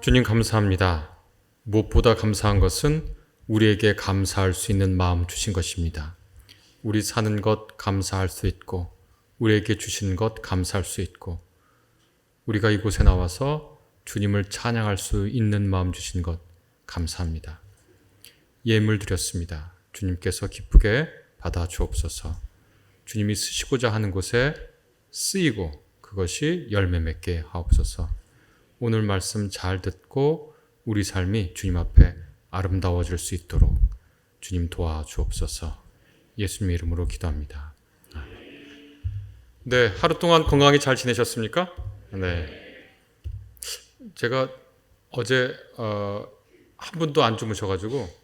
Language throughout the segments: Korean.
주님 감사합니다. 무엇보다 감사한 것은 우리에게 감사할 수 있는 마음 주신 것입니다. 우리 사는 것 감사할 수 있고 우리에게 주신 것 감사할 수 있고 우리가 이곳에 나와서 주님을 찬양할 수 있는 마음 주신 것 감사합니다. 예물 드렸습니다. 주님께서 기쁘게 받아 주옵소서. 주님이 쓰시고자 하는 곳에 쓰이고 그것이 열매 맺게 하옵소서. 오늘 말씀 잘 듣고 우리 삶이 주님 앞에 아름다워질 수 있도록 주님 도와주옵소서. 예수님 이름으로 기도합니다. 네, 하루 동안 건강하게 잘 지내셨습니까? 네. 제가 어제 한 분도 안 주무셔가지고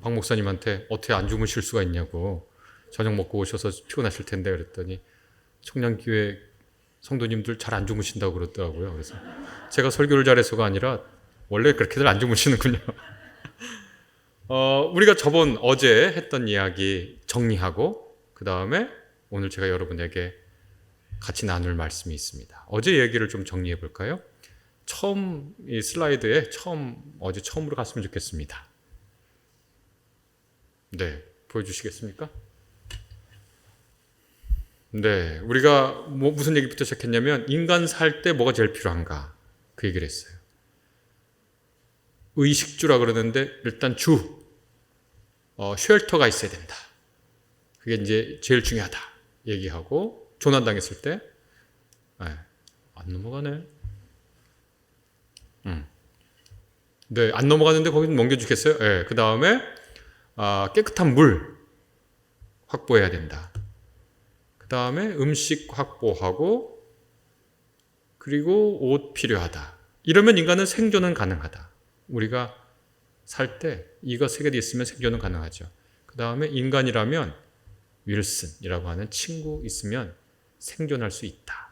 박 목사님한테 어떻게 안 주무실 수가 있냐고 저녁 먹고 오셔서 피곤하실 텐데 그랬더니 청량교회 성도님들 잘 안 주무신다고 그러더라고요. 그래서 제가 설교를 잘해서가 아니라 원래 그렇게들 안 주무시는군요. 우리가 어제 했던 이야기 정리하고 그 다음에 오늘 제가 여러분에게 같이 나눌 말씀이 있습니다. 어제 얘기를 좀 정리해 볼까요? 처음 이 슬라이드에 어제 처음으로 갔으면 좋겠습니다. 네, 보여주시겠습니까? 네, 우리가 무슨 얘기부터 시작했냐면 인간 살 때 뭐가 제일 필요한가 그 얘기를 했어요. 의식주라 그러는데 일단 쉘터가 있어야 된다. 그게 이제 제일 중요하다 얘기하고 조난당했을 때 안 넘어가네. 네, 안 넘어가는데 거기 넘겨주겠어요? 네, 그 다음에 깨끗한 물 확보해야 된다. 그 다음에 음식 확보하고 그리고 옷 필요하다. 이러면 인간은 생존은 가능하다. 우리가 살 때 이거 세 개 있으면 생존은 가능하죠. 그 다음에 인간이라면 윌슨이라고 하는 친구 있으면 생존할 수 있다.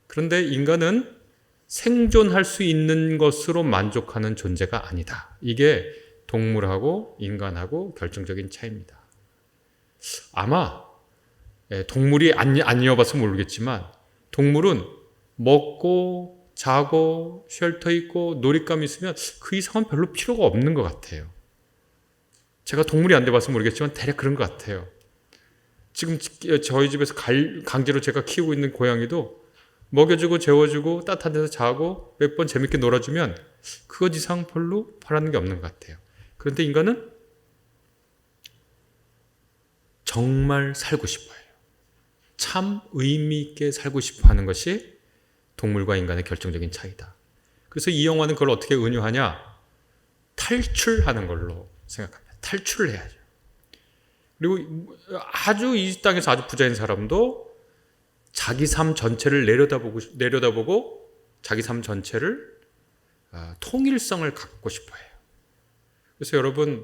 그런데 인간은 생존할 수 있는 것으로 만족하는 존재가 아니다. 이게 동물하고 인간하고 결정적인 차이입니다. 아마 동물이 안 이어봐서 모르겠지만 동물은 먹고 자고 쉘터 있고 놀잇감 있으면 그 이상은 별로 필요가 없는 것 같아요. 제가 동물이 안 돼봐서 모르겠지만 대략 그런 것 같아요. 지금 저희 집에서 강제로 제가 키우고 있는 고양이도 먹여주고 재워주고 따뜻한 데서 자고 몇 번 재밌게 놀아주면 그것 이상 별로 바라는 게 없는 것 같아요. 그런데 인간은 정말 살고 싶어요. 참 의미 있게 살고 싶어 하는 것이 동물과 인간의 결정적인 차이다. 그래서 이 영화는 그걸 어떻게 은유하냐? 탈출하는 걸로 생각합니다. 탈출을 해야죠. 그리고 이 땅에서 아주 부자인 사람도 자기 삶 전체를 내려다보고 자기 삶 전체를 통일성을 갖고 싶어 해요. 그래서 여러분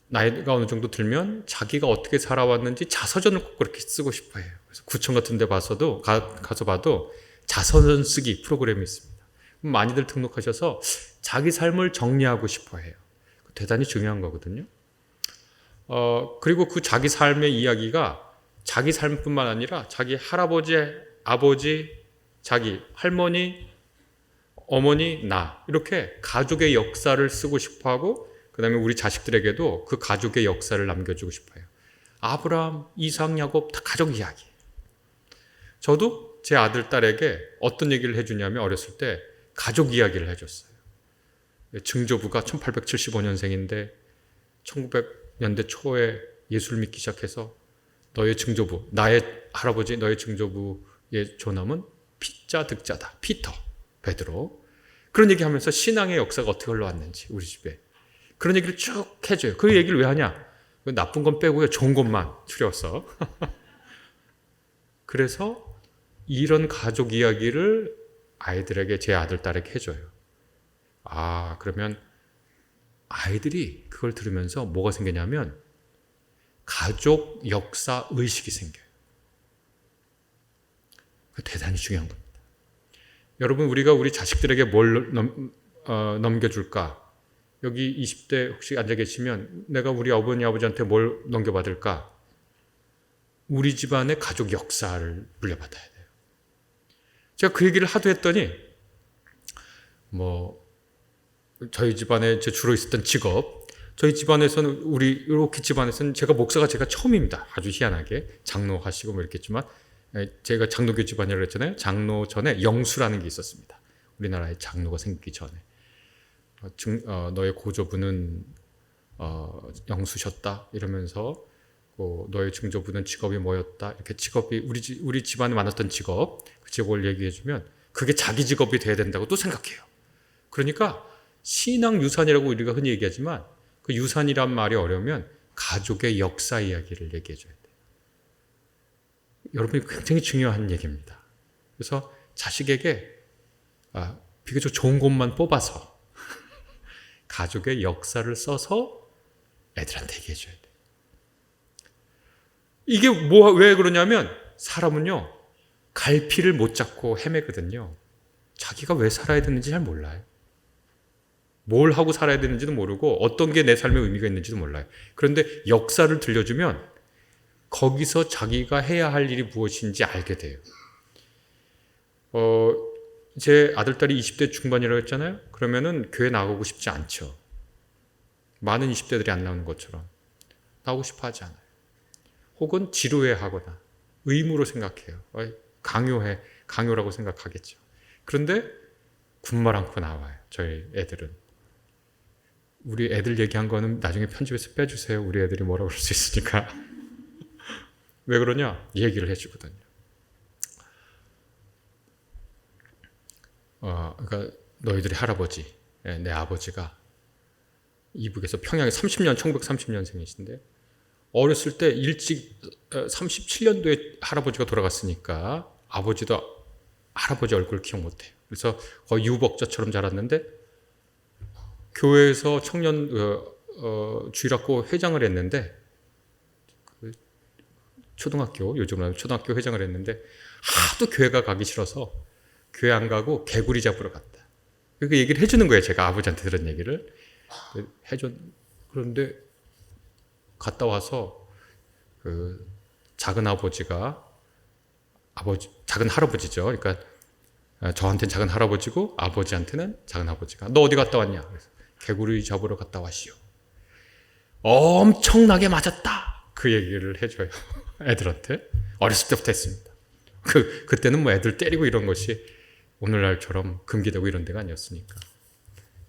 나이가 어느 정도 들면 자기가 어떻게 살아왔는지 자서전을 꼭 그렇게 쓰고 싶어 해요. 그래서 구청 같은 데 가서 봐도 자서전 쓰기 프로그램이 있습니다. 많이들 등록하셔서 자기 삶을 정리하고 싶어 해요. 대단히 중요한 거거든요. 그리고 그 자기 삶의 이야기가 자기 삶뿐만 아니라 자기 할아버지, 아버지, 자기 할머니, 어머니, 나 이렇게 가족의 역사를 쓰고 싶어 하고 그 다음에 우리 자식들에게도 그 가족의 역사를 남겨주고 싶어요. 아브라함, 이삭, 야곱 다 가족 이야기. 저도 제 아들, 딸에게 어떤 얘기를 해주냐면 어렸을 때 가족 이야기를 해줬어요. 증조부가 1875년생인데 1900년대 초에 예수를 믿기 시작해서 너의 증조부, 나의 할아버지, 너의 증조부의 조남은 피자 득자다. 피터, 베드로. 그런 얘기하면서 신앙의 역사가 어떻게 흘러왔는지 우리 집에. 그런 얘기를 쭉 해줘요. 그 얘기를 왜 하냐? 나쁜 건 빼고요. 좋은 것만 추려서. 그래서 이런 가족 이야기를 아이들에게, 제 아들, 딸에게 해줘요. 그러면 아이들이 그걸 들으면서 뭐가 생기냐면 가족 역사 의식이 생겨요. 대단히 중요한 겁니다. 여러분, 우리가 우리 자식들에게 뭘 넘겨줄까? 여기 20대 혹시 앉아 계시면 내가 우리 어머니, 아버지한테 뭘 넘겨받을까? 우리 집안의 가족 역사를 물려받아야 돼요. 제가 그 얘기를 하도 했더니 뭐 저희 집안에 주로 있었던 직업, 저희 집안에서는 우리 이렇게 집안에서는 목사가 제가 처음입니다. 아주 희한하게 장로 하시고 뭐 이렇겠지만 제가 장로교 집안이라고 했잖아요. 장로 전에 영수라는 게 있었습니다. 우리나라에 장로가 생기기 전에 너의 고조부는 영수셨다 이러면서 너의 증조부는 직업이 뭐였다 이렇게 직업이 우리 집안에 많았던 직업 그 직업을 얘기해주면 그게 자기 직업이 돼야 된다고 또 생각해요. 그러니까 신앙 유산이라고 우리가 흔히 얘기하지만 그 유산이란 말이 어려우면 가족의 역사 이야기를 얘기해줘야 돼요. 여러분이 굉장히 중요한 얘기입니다. 그래서 자식에게 비교적 좋은 것만 뽑아서 가족의 역사를 써서 애들한테 얘기해줘야 돼요. 이게 왜 그러냐면 사람은요 갈피를 못 잡고 헤매거든요. 자기가 왜 살아야 되는지 잘 몰라요. 뭘 하고 살아야 되는지도 모르고 어떤 게 내 삶에 의미가 있는지도 몰라요. 그런데 역사를 들려주면 거기서 자기가 해야 할 일이 무엇인지 알게 돼요. 제 아들딸이 20대 중반이라고 했잖아요. 그러면은 교회 나가고 싶지 않죠. 많은 20대들이 안 나오는 것처럼 나오고 싶어 하지 않아요. 혹은 지루해 하거나 의무로 생각해요. 강요라고 생각하겠죠. 그런데 군말 않고 나와요. 저희 애들은. 우리 애들 얘기한 거는 나중에 편집해서 빼주세요. 우리 애들이 뭐라고 그럴 수 있으니까. 왜 그러냐? 얘기를 해주거든요. 그러니까 너희들의 할아버지, 내 아버지가 이북에서 평양에 1930년생이신데 어렸을 때 일찍 37년도에 할아버지가 돌아갔으니까 아버지도 할아버지 얼굴 기억 못해요. 그래서 거의 유복자처럼 자랐는데 교회에서 청년 주일학교 회장을 했는데 초등학교 요즘은 초등학교 회장을 했는데 하도 교회가 가기 싫어서 교회 안 가고 개구리 잡으러 갔다. 그 얘기를 해주는 거예요. 제가 아버지한테 들은 얘기를 그런데 갔다 와서 그 작은 아버지가 작은 할아버지죠. 그러니까 저한테는 작은 할아버지고 아버지한테는 작은 아버지가 너 어디 갔다 왔냐? 그래서 개구리 잡으러 갔다 왔시오. 엄청나게 맞았다. 그 얘기를 해줘요. 애들한테. 어렸을 때부터 했습니다. 그때는 뭐 애들 때리고 이런 것이 오늘날처럼 금기되고 이런 데가 아니었으니까.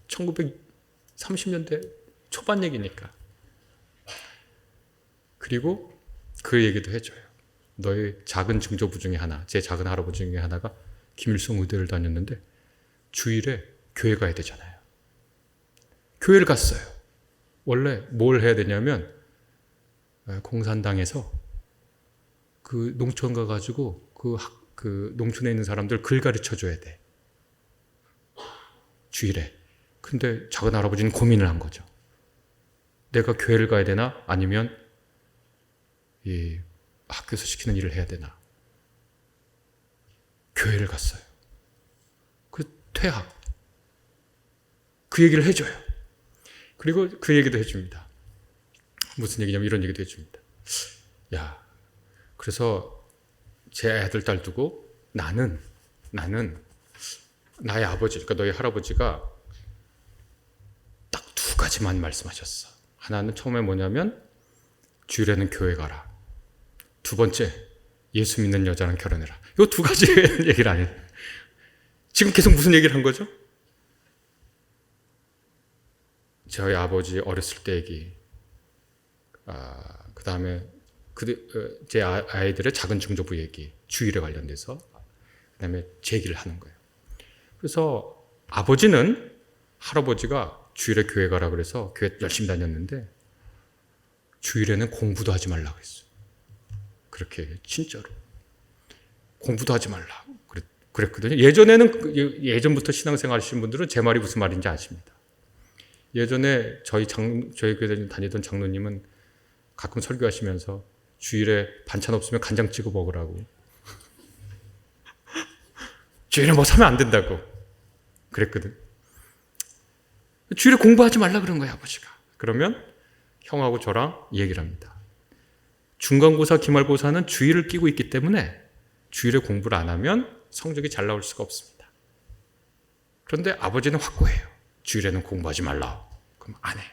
1930년대 초반 얘기니까. 그리고 그 얘기도 해줘요. 너의 작은 증조부 중에 하나, 제 작은 할아버지 중에 하나가 김일성 의대를 다녔는데 주일에 교회 가야 되잖아요. 교회를 갔어요. 원래 뭘 해야 되냐면 공산당에서 그 농촌 가가지고 그 농촌에 있는 사람들 글 가르쳐 줘야 돼. 주일에. 근데 작은 할아버지는 고민을 한 거죠. 내가 교회를 가야 되나? 아니면 이 학교에서 시키는 일을 해야 되나? 교회를 갔어요. 그 퇴학. 그 얘기를 해줘요. 그리고 그 얘기도 해줍니다. 무슨 얘기냐면 이런 얘기도 해줍니다. 야, 그래서 제 애들 딸 두고 나는 나의 아버지, 그러니까 너희 할아버지가 딱 두 가지만 말씀하셨어. 하나는 처음에 뭐냐면 주일에는 교회 가라. 두 번째, 예수 믿는 여자랑 결혼해라. 이 두 가지 얘기를 안 해요. 지금 계속 무슨 얘기를 한 거죠? 저희 아버지 어렸을 때 얘기, 그 다음에 제 아이들의 작은 증조부 얘기, 주일에 관련돼서, 그 다음에 제 얘기를 하는 거예요. 그래서 아버지는 할아버지가 주일에 교회 가라 그래서 교회 열심히 다녔는데 주일에는 공부도 하지 말라 그랬어요. 그렇게 진짜로 공부도 하지 말라 그랬거든요. 예전부터 신앙생활 하시는 분들은 제 말이 무슨 말인지 아십니다. 예전에 저희 교회 다니던 장로님은 가끔 설교하시면서 주일에 반찬 없으면 간장 찍어 먹으라고. 주일에 뭐 사면 안 된다고 그랬거든. 주일에 공부하지 말라 그런 거야, 아버지가. 그러면 형하고 저랑 얘기를 합니다. 중간고사, 기말고사는 주일을 끼고 있기 때문에 주일에 공부를 안 하면 성적이 잘 나올 수가 없습니다. 그런데 아버지는 확고해요. 주일에는 공부하지 말라. 그럼 안 해.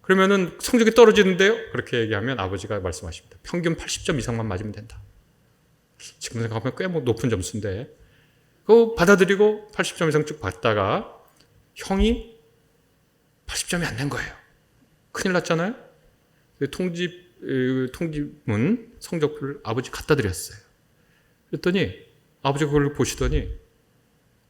그러면은 성적이 떨어지는데요? 그렇게 얘기하면 아버지가 말씀하십니다. 평균 80점 이상만 맞으면 된다. 지금 생각하면 꽤 높은 점수인데 그거 받아들이고 80점 이상 쭉 받다가 형이 80점이 안 된 거예요. 큰일 났잖아요. 통지문 성적표를 아버지 갖다 드렸어요. 그랬더니 아버지가 그걸 보시더니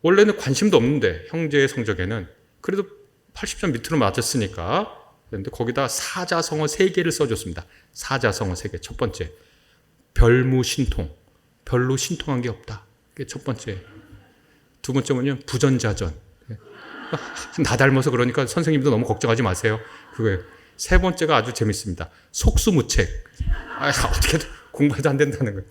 원래는 관심도 없는데 형제의 성적에는 그래도 80점 밑으로 맞았으니까 그런데 거기다 사자성어 3개를 써줬습니다. 사자성어 3개. 첫 번째, 별무신통. 별로 신통한 게 없다. 그게 첫 번째. 두 번째 뭐냐면 부전자전. 나 닮아서 그러니까 선생님도 너무 걱정하지 마세요. 그거예요. 세 번째가 아주 재밌습니다. 속수무책. 어떻게든 공부해도 안 된다는 거예요.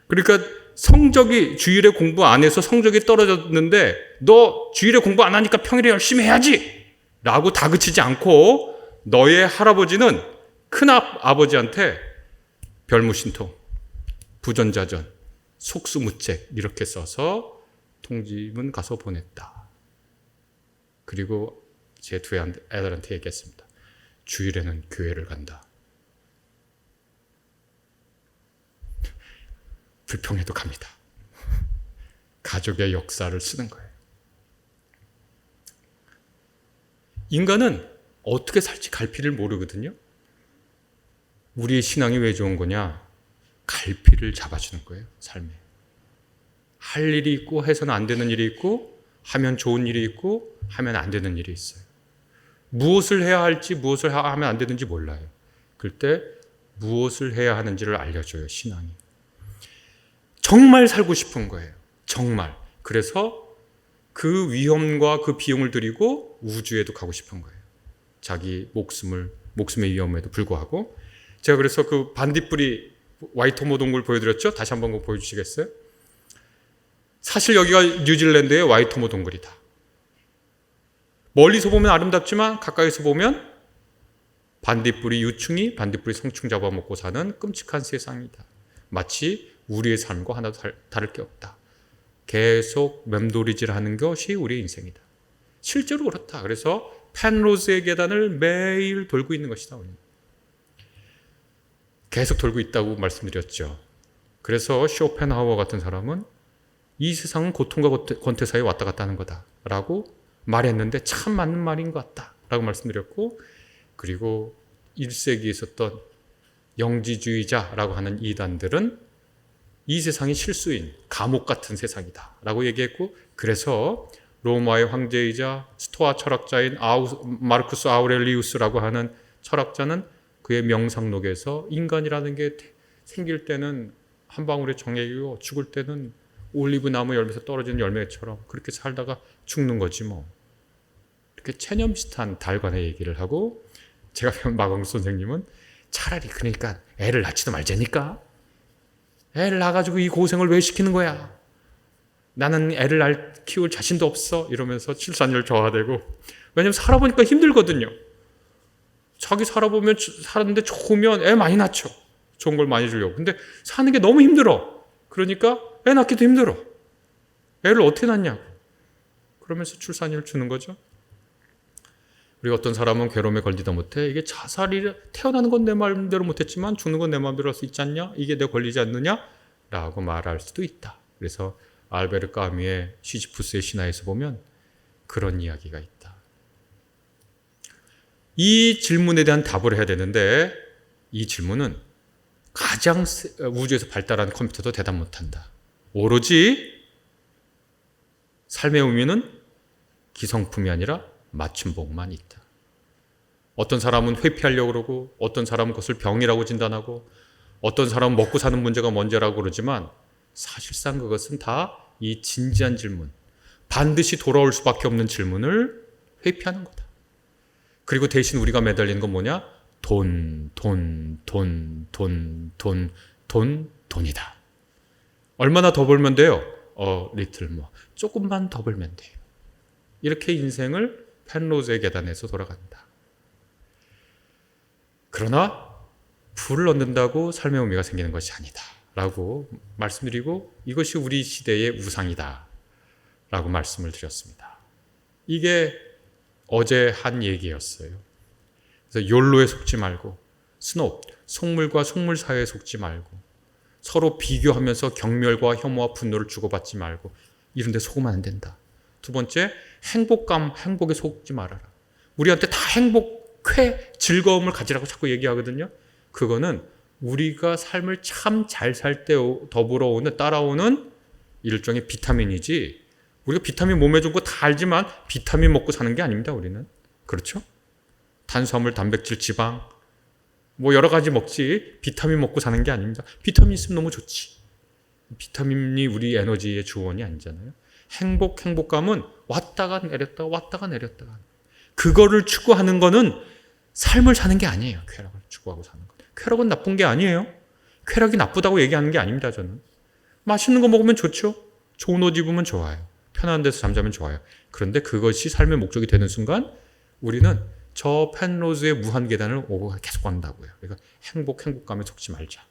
그러니까 성적이 주일에 공부 안 해서 성적이 떨어졌는데 너 주일에 공부 안 하니까 평일에 열심히 해야지 라고 다그치지 않고 너의 할아버지는 큰아버지한테 별무신통, 부전자전, 속수무책 이렇게 써서 통지문 가서 보냈다. 그리고 제 두 애들한테 얘기했습니다. 주일에는 교회를 간다. 불평해도 갑니다. 가족의 역사를 쓰는 거예요. 인간은 어떻게 살지 갈피를 모르거든요. 우리의 신앙이 왜 좋은 거냐? 갈피를 잡아주는 거예요. 삶에. 할 일이 있고 해서는 안 되는 일이 있고 하면 좋은 일이 있고 하면 안 되는 일이 있어요. 무엇을 해야 할지 무엇을 하면 안 되는지 몰라요. 그럴 때 무엇을 해야 하는지를 알려줘요. 신앙이. 정말 살고 싶은 거예요. 정말. 그래서 그 위험과 그 비용을 들이고 우주에도 가고 싶은 거예요. 자기 목숨의 위험에도 불구하고. 제가 그래서 그 반딧불이 와이토모 동굴 보여드렸죠? 다시 한번 그거 보여주시겠어요? 사실 여기가 뉴질랜드의 와이토모 동굴이다. 멀리서 보면 아름답지만 가까이서 보면 반딧불이 유충이 반딧불이 성충 잡아먹고 사는 끔찍한 세상이다. 마치 우리의 삶과 하나도 다를 게 없다. 계속 맴돌이질하는 것이 우리의 인생이다. 실제로 그렇다. 그래서 펜로즈의 계단을 매일 돌고 있는 것이다. 계속 돌고 있다고 말씀드렸죠. 그래서 쇼펜하우어 같은 사람은 이 세상은 고통과 권태 사이에 왔다 갔다 하는 거다 라고 말했는데 참 맞는 말인 것 같다 라고 말씀드렸고, 그리고 1세기에 있었던 영지주의자라고 하는 이단들은 이 세상이 실수인 감옥 같은 세상이다 라고 얘기했고, 그래서 로마의 황제이자 스토아 철학자인 마르쿠스 아우렐리우스라고 하는 철학자는 그의 명상록에서 인간이라는 게 생길 때는 한 방울의 정액이고 죽을 때는 올리브 나무 열매에서 떨어지는 열매처럼 그렇게 살다가 죽는 거지 뭐. 이렇게 체념 비슷한 달관의 얘기를 하고, 제가 배운 마광수 선생님은 차라리 그러니까 애를 낳지도 말자니까. 애를 낳아가지고 이 고생을 왜 시키는 거야? 나는 애를 키울 자신도 없어. 이러면서 출산율 저하되고. 왜냐면 살아보니까 힘들거든요. 자기 살았는데 좋으면 애 많이 낳죠. 좋은 걸 많이 주려고. 근데 사는 게 너무 힘들어. 그러니까 애 낳기도 힘들어. 애를 어떻게 낳냐고. 그러면서 출산율 주는 거죠. 그리고 어떤 사람은 괴로움에 걸리다 못해 이게 자살이 태어나는 건 내 마음대로 못했지만 죽는 건 내 마음대로 할 수 있지 않냐? 이게 내 걸리지 않느냐? 라고 말할 수도 있다. 그래서 알베르 까뮈의 시지푸스의 신화에서 보면 그런 이야기가 있다. 이 질문에 대한 답을 해야 되는데 이 질문은 가장 우주에서 발달한 컴퓨터도 대답 못한다. 오로지 삶의 의미는 기성품이 아니라 맞춤복만 있다. 어떤 사람은 회피하려고 그러고 어떤 사람은 그것을 병이라고 진단하고 어떤 사람은 먹고 사는 문제가 문제라고 그러지만 사실상 그것은 다 이 진지한 질문, 반드시 돌아올 수밖에 없는 질문을 회피하는 거다. 그리고 대신 우리가 매달리는 건 뭐냐? 돈이다. 얼마나 더 벌면 돼요? 조금만 더 벌면 돼요. 이렇게 인생을 펜로즈의 계단에서 돌아간다. 그러나 불을 얻는다고 삶의 의미가 생기는 것이 아니다 라고 말씀드리고, 이것이 우리 시대의 우상이다 라고 말씀을 드렸습니다. 이게 어제 한 얘기였어요. 그래서 욜로에 속지 말고, 스노우, 속물과 속물 사이에 속지 말고, 서로 비교하면서 경멸과 혐오와 분노를 주고받지 말고, 이런 데 속으면 안 된다. 두 번째, 행복에 속지 말아라. 우리한테 다 행복, 쾌, 즐거움을 가지라고 자꾸 얘기하거든요. 그거는 우리가 삶을 참 잘 살 때 더불어 오는, 따라오는 일종의 비타민이지, 우리가 비타민 몸에 좋은 거 다 알지만 비타민 먹고 사는 게 아닙니다, 우리는. 그렇죠? 탄수화물, 단백질, 지방, 뭐 여러 가지 먹지 비타민 먹고 사는 게 아닙니다. 비타민 있으면 너무 좋지. 비타민이 우리 에너지의 주원이 아니잖아요. 행복감은 왔다가 내렸다가. 그거를 추구하는 거는 삶을 사는 게 아니에요. 쾌락을 추구하고 사는 거. 쾌락은 나쁜 게 아니에요. 쾌락이 나쁘다고 얘기하는 게 아닙니다, 저는. 맛있는 거 먹으면 좋죠. 좋은 옷 입으면 좋아요. 편한 데서 잠자면 좋아요. 그런데 그것이 삶의 목적이 되는 순간 우리는 저 펜로즈의 무한 계단을 오고 계속 간다고요. 그러니까 행복감에 속지 말자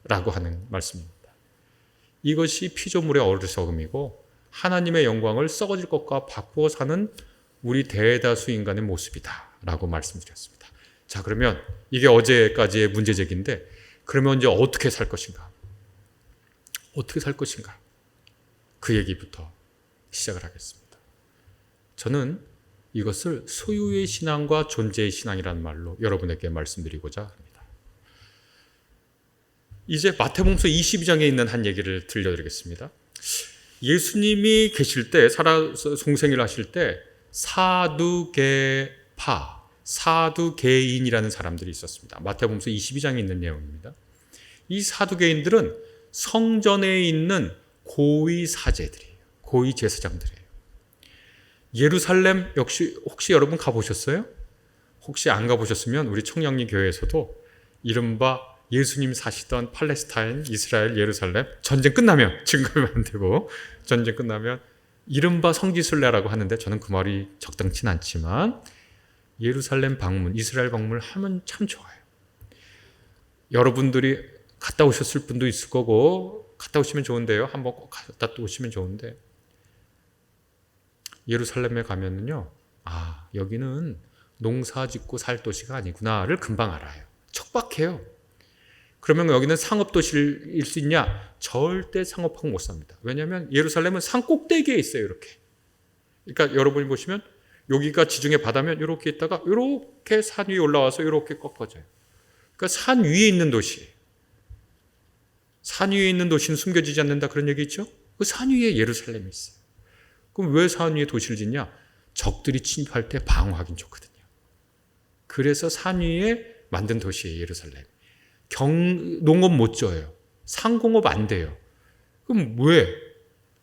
라고 하는 말씀입니다. 이것이 피조물의 어리석음이고 하나님의 영광을 썩어질 것과 바꾸어 사는 우리 대다수 인간의 모습이다 라고 말씀드렸습니다. 자, 그러면 이게 어제까지의 문제제기인데 그러면 이제 어떻게 살 것인가? 어떻게 살 것인가? 그 얘기부터 시작을 하겠습니다. 저는 이것을 소유의 신앙과 존재의 신앙이라는 말로 여러분에게 말씀드리고자 합니다. 이제 마태복음 22장에 있는 한 얘기를 들려드리겠습니다. 예수님이 계실 때, 살아서 송생일 하실 때 사두개인이라는 사람들이 있었습니다. 마태복음 22장에 있는 내용입니다. 이 사두개인들은 성전에 있는 고위 사제들이에요. 고위 제사장들이에요. 예루살렘 역시 혹시 여러분 가보셨어요? 혹시 안 가보셨으면 우리 청량리 교회에서도 이른바 예수님 사시던 팔레스타인, 이스라엘, 예루살렘 전쟁 끝나면, 지금 가면 안 되고 전쟁 끝나면 이른바 성지순례라고 하는데 저는 그 말이 적당치는 않지만 예루살렘 방문, 이스라엘 방문을 하면 참 좋아요. 여러분들이 갔다 오셨을 분도 있을 거고 갔다 오시면 좋은데요. 한번 꼭 갔다 오시면 좋은데 예루살렘에 가면은요, 아, 여기는 농사 짓고 살 도시가 아니구나를 금방 알아요. 척박해요. 그러면 여기는 상업도시일 수 있냐? 절대 상업하고 못 삽니다. 왜냐하면 예루살렘은 산 꼭대기에 있어요, 이렇게. 그러니까 여러분이 보시면 여기가 지중해 바다면 이렇게 있다가 이렇게 산 위에 올라와서 이렇게 꺾어져요. 그러니까 산 위에 있는 도시예요. 산 위에 있는 도시는 숨겨지지 않는다 그런 얘기 있죠? 그 산 위에 예루살렘이 있어요. 그럼 왜 산 위에 도시를 짓냐? 적들이 침입할 때 방어하긴 좋거든요. 그래서 산 위에 만든 도시예요, 예루살렘. 농업 못 져요. 상공업 안 돼요. 그럼 왜?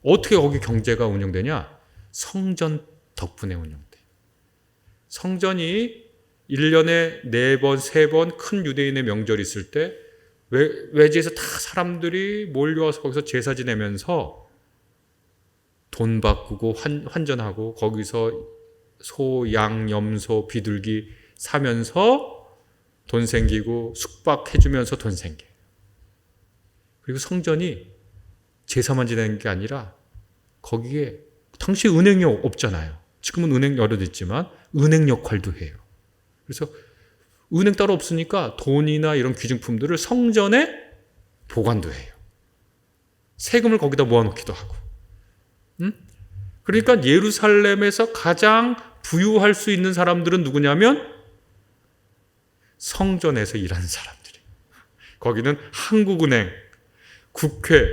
어떻게 거기 경제가 운영되냐? 성전 덕분에 운영돼. 성전이 1년에 4번, 3번 큰 유대인의 명절이 있을 때 외지에서 다 사람들이 몰려와서 거기서 제사 지내면서 돈 바꾸고 환전하고 거기서 소, 양, 염소, 비둘기 사면서 돈 생기고 숙박해주면서 돈 생겨요. 그리고 성전이 제사만 지내는 게 아니라 거기에 당시 은행이 없잖아요. 지금은 은행 여러 대 있지만 은행 역할도 해요. 그래서 은행 따로 없으니까 돈이나 이런 귀중품들을 성전에 보관도 해요. 세금을 거기다 모아놓기도 하고. 그러니까 예루살렘에서 가장 부유할 수 있는 사람들은 누구냐면 성전에서 일하는 사람들이에요. 거기는 한국은행, 국회,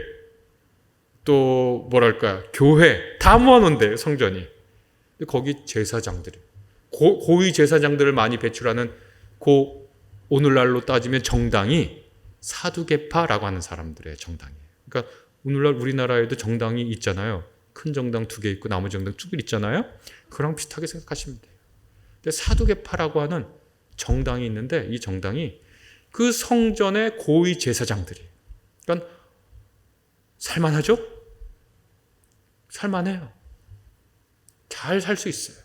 또 뭐랄까 교회 다 모아놓은데요, 성전이. 근데 거기 제사장들이 고위 제사장들을 많이 배출하는 오늘날로 따지면 정당이 사두개파라고 하는 사람들의 정당이에요. 그러니까 오늘날 우리나라에도 정당이 있잖아요. 큰 정당 2개 있고 나머지 정당 2개 있잖아요. 그랑 비슷하게 생각하시면 돼요. 근데 사두개파라고 하는 정당이 있는데 이 정당이 그 성전의 고위 제사장들이에요. 그러니까 살만하죠? 살만해요. 잘 살 수 있어요.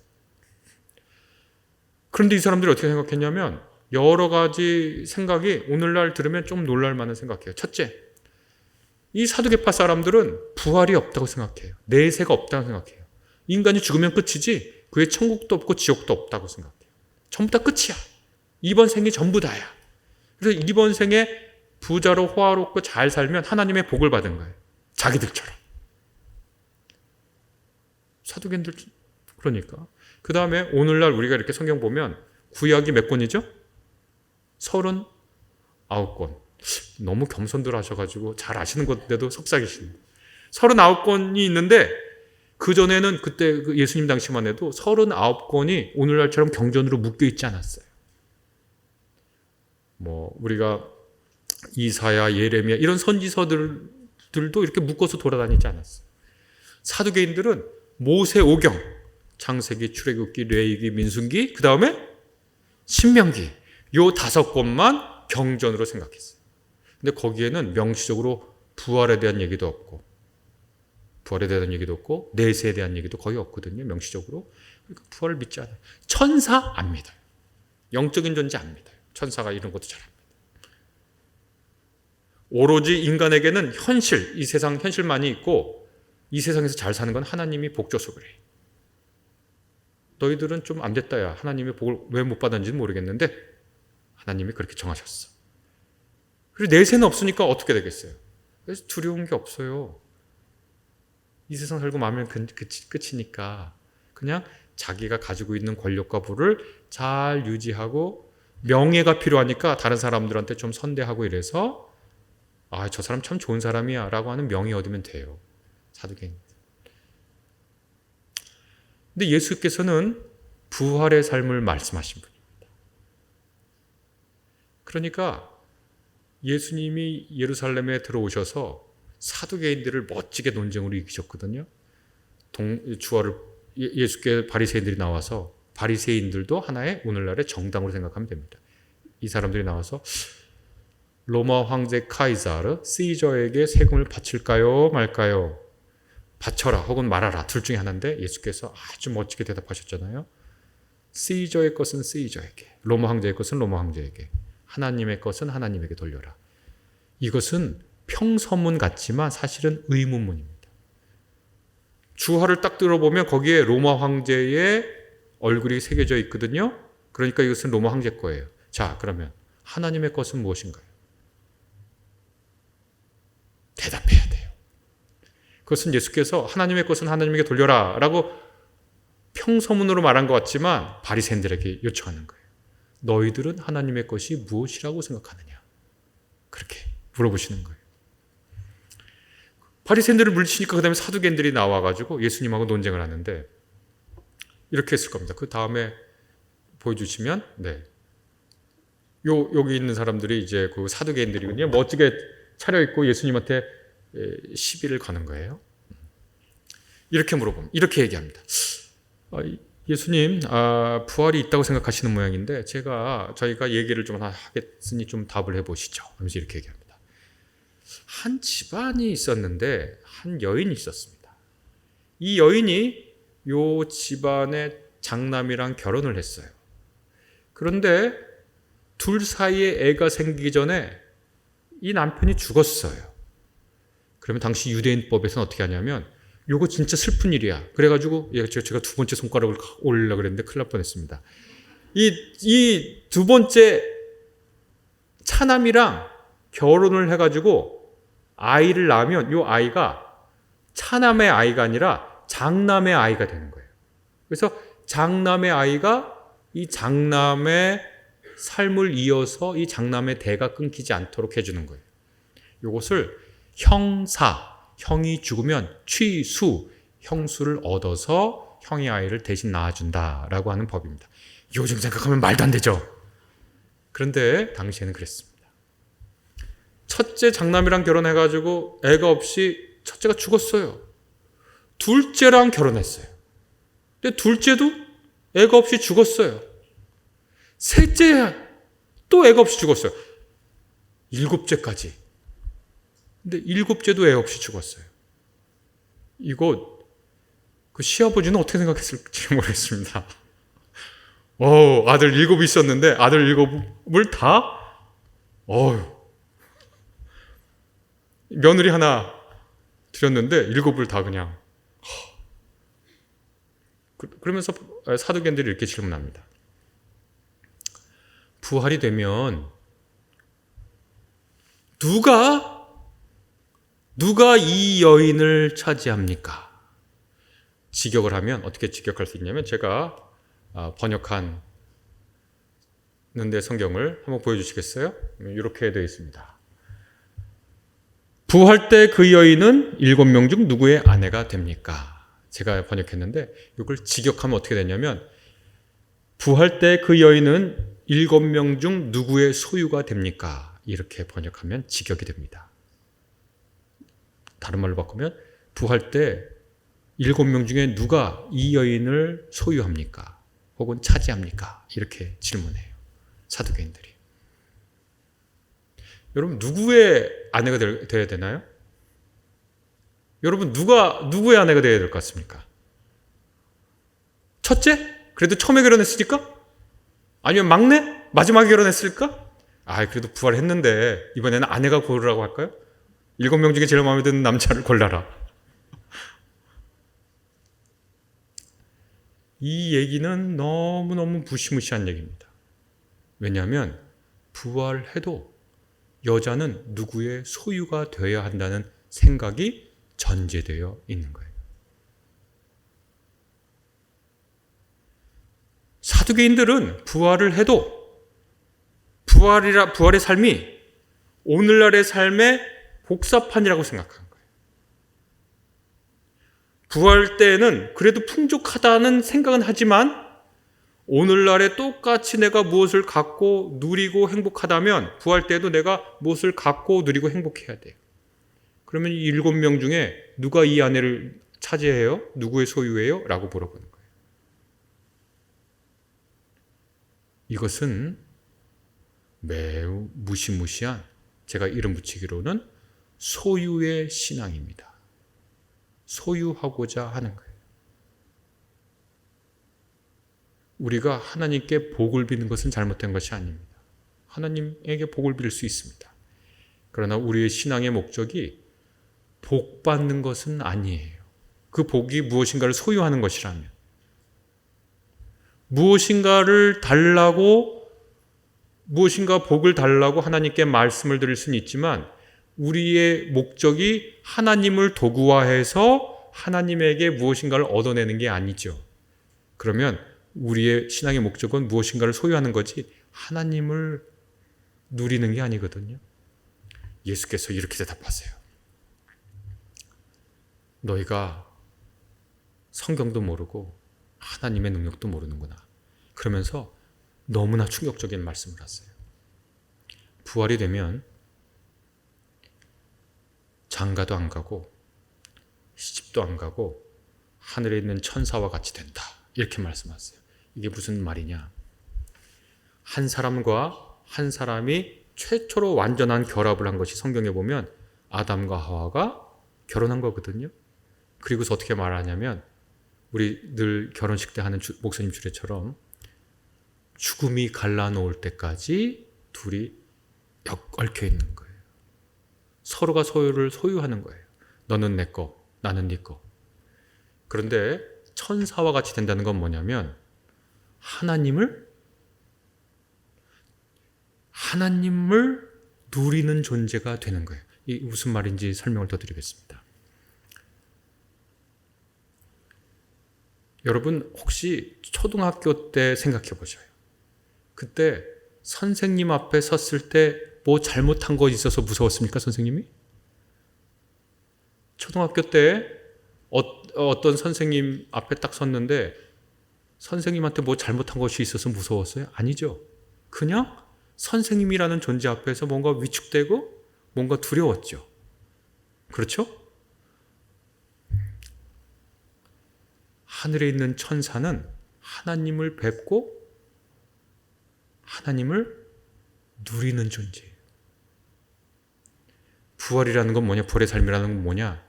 그런데 이 사람들이 어떻게 생각했냐면 여러 가지 생각이 오늘날 들으면 좀 놀랄 만한 생각이에요. 첫째, 이 사두개파 사람들은 부활이 없다고 생각해요. 내세가 없다고 생각해요. 인간이 죽으면 끝이지 그에 천국도 없고 지옥도 없다고 생각해요. 전부 다 끝이야. 이번 생이 전부 다야. 그래서 이번 생에 부자로 호화롭고 잘 살면 하나님의 복을 받은 거예요. 자기들처럼. 사두개인들 그러니까. 그 다음에 오늘날 우리가 이렇게 성경 보면 구약이 몇 권이죠? 39권. 너무 겸손들 하셔가지고 잘 아시는 건데도 속삭이시네요. 39권이 있는데 그전에는 그때 예수님 당시만 해도 39권이 오늘날처럼 경전으로 묶여 있지 않았어요. 우리가 이사야, 예레미야 이런 선지서들도 이렇게 묶어서 돌아다니지 않았어요. 사두개인들은 모세 오경, 창세기, 출애굽기, 레위기, 민수기, 그 다음에 신명기 요 5권만 경전으로 생각했어요. 근데 거기에는 명시적으로 부활에 대한 얘기도 없고 내세에 대한 얘기도 거의 없거든요. 명시적으로. 그러니까 부활을 믿지 않아요. 천사 안 믿어요. 영적인 존재 안 믿어요. 천사가 이런 것도 잘 안 믿어요. 오로지 인간에게는 현실, 이 세상 현실만이 있고 이 세상에서 잘 사는 건 하나님이 복 줘서 그래. 너희들은 좀 안 됐다 야. 하나님의 복을 왜 못 받았는지는 모르겠는데 하나님이 그렇게 정하셨어. 그리고 내세는 없으니까 어떻게 되겠어요? 그래서 두려운 게 없어요. 이 세상 살고 마음이 끝이니까 그냥 자기가 가지고 있는 권력과 부를 잘 유지하고 명예가 필요하니까 다른 사람들한테 좀 선대하고 이래서 저 사람 참 좋은 사람이야 라고 하는 명예 얻으면 돼요. 사두개인. 근데 예수께서는 부활의 삶을 말씀하신 분입니다. 그러니까 예수님이 예루살렘에 들어오셔서 사두개인들을 멋지게 논쟁으로 이기셨거든요. 예수께 바리새인들이 나와서 바리새인들도 하나의 오늘날의 정당으로 생각하면 됩니다. 이 사람들이 나와서 로마 황제 카이사르 시저에게 세금을 바칠까요 말까요? 바쳐라 혹은 말아라 둘 중에 하나인데 예수께서 아주 멋지게 대답하셨잖아요. 시저의 것은 시저에게, 로마 황제의 것은 로마 황제에게, 하나님의 것은 하나님에게 돌려라. 이것은 평서문 같지만 사실은 의문문입니다. 주화를 딱 들어보면 거기에 로마 황제의 얼굴이 새겨져 있거든요. 그러니까 이것은 로마 황제 거예요. 자, 그러면 하나님의 것은 무엇인가요? 대답해야 돼요. 그것은 예수께서 하나님의 것은 하나님에게 돌려라 라고 평서문으로 말한 것 같지만 바리새인들에게 요청하는 거예요. 너희들은 하나님의 것이 무엇이라고 생각하느냐? 그렇게 물어보시는 거예요. 바리새인들을 물리치니까 그 다음에 사두개인들이 나와가지고 예수님하고 논쟁을 하는데 이렇게 했을 겁니다. 그 다음에 보여주시면 여기 있는 사람들이 이제 그 사두개인들이거든요. 멋지게 차려입고 예수님한테 시비를 거는 거예요. 이렇게 물어보면 이렇게 얘기합니다. 예수님, 부활이 있다고 생각하시는 모양인데 저희가 얘기를 좀 하겠으니 좀 답을 해보시죠. 하면서 이렇게 얘기합니다. 한 집안이 있었는데 한 여인이 있었습니다. 이 여인이 요 집안의 장남이랑 결혼을 했어요. 그런데 둘 사이에 애가 생기기 전에 이 남편이 죽었어요. 그러면 당시 유대인법에서는 어떻게 하냐면 요거 진짜 슬픈 일이야. 그래가지고 제가 두 번째 손가락을 올리려고 그랬는데 큰일 날 뻔했습니다. 이 두 번째 차남이랑 결혼을 해가지고 아이를 낳으면 이 아이가 차남의 아이가 아니라 장남의 아이가 되는 거예요. 그래서 장남의 아이가 이 장남의 삶을 이어서 이 장남의 대가 끊기지 않도록 해주는 거예요. 이것을 형이 죽으면 취수, 형수를 얻어서 형의 아이를 대신 낳아준다라고 하는 법입니다. 요즘 생각하면 말도 안 되죠. 그런데 당시에는 그랬습니다. 첫째 장남이랑 결혼해가지고 애가 없이 첫째가 죽었어요. 둘째랑 결혼했어요. 근데 둘째도 애가 없이 죽었어요. 셋째 또 애가 없이 죽었어요. 일곱째까지. 근데 일곱째도 애 없이 죽었어요. 이거 그 시아버지는 어떻게 생각했을지 모르겠습니다. 아들 7이 있었는데 아들 7을 다 며느리 하나 드렸는데 7을 다 그냥. 그러면서 사두개인들이 이렇게 질문합니다. 부활이 되면 누가 이 여인을 차지합니까? 직역을 하면 어떻게 직역할 수 있냐면 제가 번역한 데 성경을 한번 보여주시겠어요? 이렇게 되어 있습니다. 부활 때 그 여인은 7명 중 누구의 아내가 됩니까? 제가 번역했는데 이걸 직역하면 어떻게 되냐면 부활 때 그 여인은 7명 중 누구의 소유가 됩니까? 이렇게 번역하면 직역이 됩니다. 다른 말로 바꾸면 부활 때 7명 중에 누가 이 여인을 소유합니까? 혹은 차지합니까? 이렇게 질문해요. 사두개인들이. 여러분 누구의 아내가 되어야 되나요? 여러분 누구의 아내가 되어야 될 것 같습니까? 첫째? 그래도 처음에 결혼했으니까? 아니면 막내? 마지막에 결혼했을까? 그래도 부활했는데 이번에는 아내가 고르라고 할까요? 7명 중에 제일 마음에 드는 남자를 골라라. 이 얘기는 너무너무 무시무시한 얘기입니다. 왜냐하면 부활해도 여자는 누구의 소유가 되어야 한다는 생각이 전제되어 있는 거예요. 사두개인들은 부활을 해도 부활의 삶이 오늘날의 삶의 복사판이라고 생각한 거예요. 부활 때는 그래도 풍족하다는 생각은 하지만 오늘날에 똑같이 내가 무엇을 갖고 누리고 행복하다면 부활 때도 내가 무엇을 갖고 누리고 행복해야 돼요. 그러면 이 7명 중에 누가 이 아내를 차지해요? 누구의 소유예요? 라고 물어보는 거예요. 이것은 매우 무시무시한, 제가 이름 붙이기로는 소유의 신앙입니다. 소유하고자 하는 거예요. 우리가 하나님께 복을 비는 것은 잘못된 것이 아닙니다. 하나님에게 복을 빌 수 있습니다. 그러나 우리의 신앙의 목적이 복 받는 것은 아니에요. 그 복이 무엇인가를 소유하는 것이라면, 무엇인가 복을 달라고 하나님께 말씀을 드릴 수는 있지만 우리의 목적이 하나님을 도구화해서 하나님에게 무엇인가를 얻어내는 게 아니죠. 그러면 우리의 신앙의 목적은 무엇인가를 소유하는 거지 하나님을 누리는 게 아니거든요. 예수께서 이렇게 대답하세요. 너희가 성경도 모르고 하나님의 능력도 모르는구나. 그러면서 너무나 충격적인 말씀을 하세요. 부활이 되면 장가도 안 가고 시집도 안 가고 하늘에 있는 천사와 같이 된다. 이렇게 말씀하세요. 이게 무슨 말이냐? 한 사람과 한 사람이 최초로 완전한 결합을 한 것이 성경에 보면 아담과 하와가 결혼한 거거든요. 그리고서 어떻게 말하냐면 우리 늘 결혼식 때 하는 목사님 주례처럼 죽음이 갈라놓을 때까지 둘이 얽혀 있는 거예요. 서로가 소유를 소유하는 거예요. 너는 내 거, 나는 네 거. 그런데 천사와 같이 된다는 건 뭐냐면 하나님을 누리는 존재가 되는 거예요. 이게 무슨 말인지 설명을 더 드리겠습니다. 여러분 혹시 초등학교 때 생각해 보셔요. 그때 선생님 앞에 섰을 때 뭐 잘못한 거 있어서 무서웠습니까, 선생님이? 초등학교 때 어떤 선생님 앞에 딱 섰는데 선생님한테 뭐 잘못한 것이 있어서 무서웠어요? 아니죠. 그냥 선생님이라는 존재 앞에서 뭔가 위축되고 뭔가 두려웠죠. 그렇죠? 하늘에 있는 천사는 하나님을 뵙고 하나님을 누리는 존재예요. 부활이라는 건 뭐냐? 부활의 삶이라는 건 뭐냐?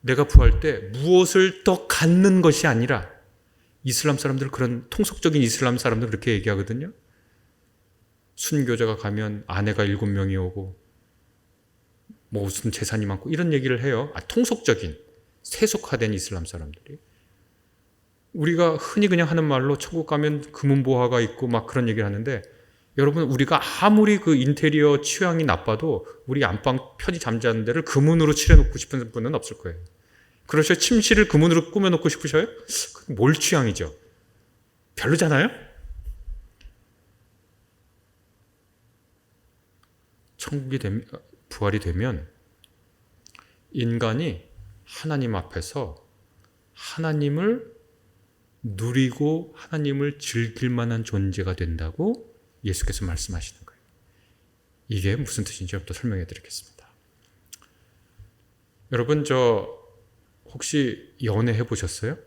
내가 부활 때 무엇을 더 갖는 것이 아니라 이슬람 사람들, 그런 통속적인 이슬람 사람들 그렇게 얘기하거든요. 순교자가 가면 아내가 7명이 오고 뭐 무슨 재산이 많고 이런 얘기를 해요. 통속적인 세속화된 이슬람 사람들이. 우리가 흔히 그냥 하는 말로 천국 가면 금은보화가 있고 막 그런 얘기를 하는데, 여러분 우리가 아무리 그 인테리어 취향이 나빠도 우리 안방 편히 잠자는 데를 금은으로 칠해놓고 싶은 분은 없을 거예요. 그러셔 침실을 금은으로 꾸며놓고 싶으셔요? 뭘 취향이죠? 별로잖아요? 천국이 되면, 부활이 되면 인간이 하나님 앞에서 하나님을 누리고 하나님을 즐길 만한 존재가 된다고 예수께서 말씀하시는 거예요. 이게 무슨 뜻인지 또 설명해 드리겠습니다. 여러분 혹시 연애 해보셨어요?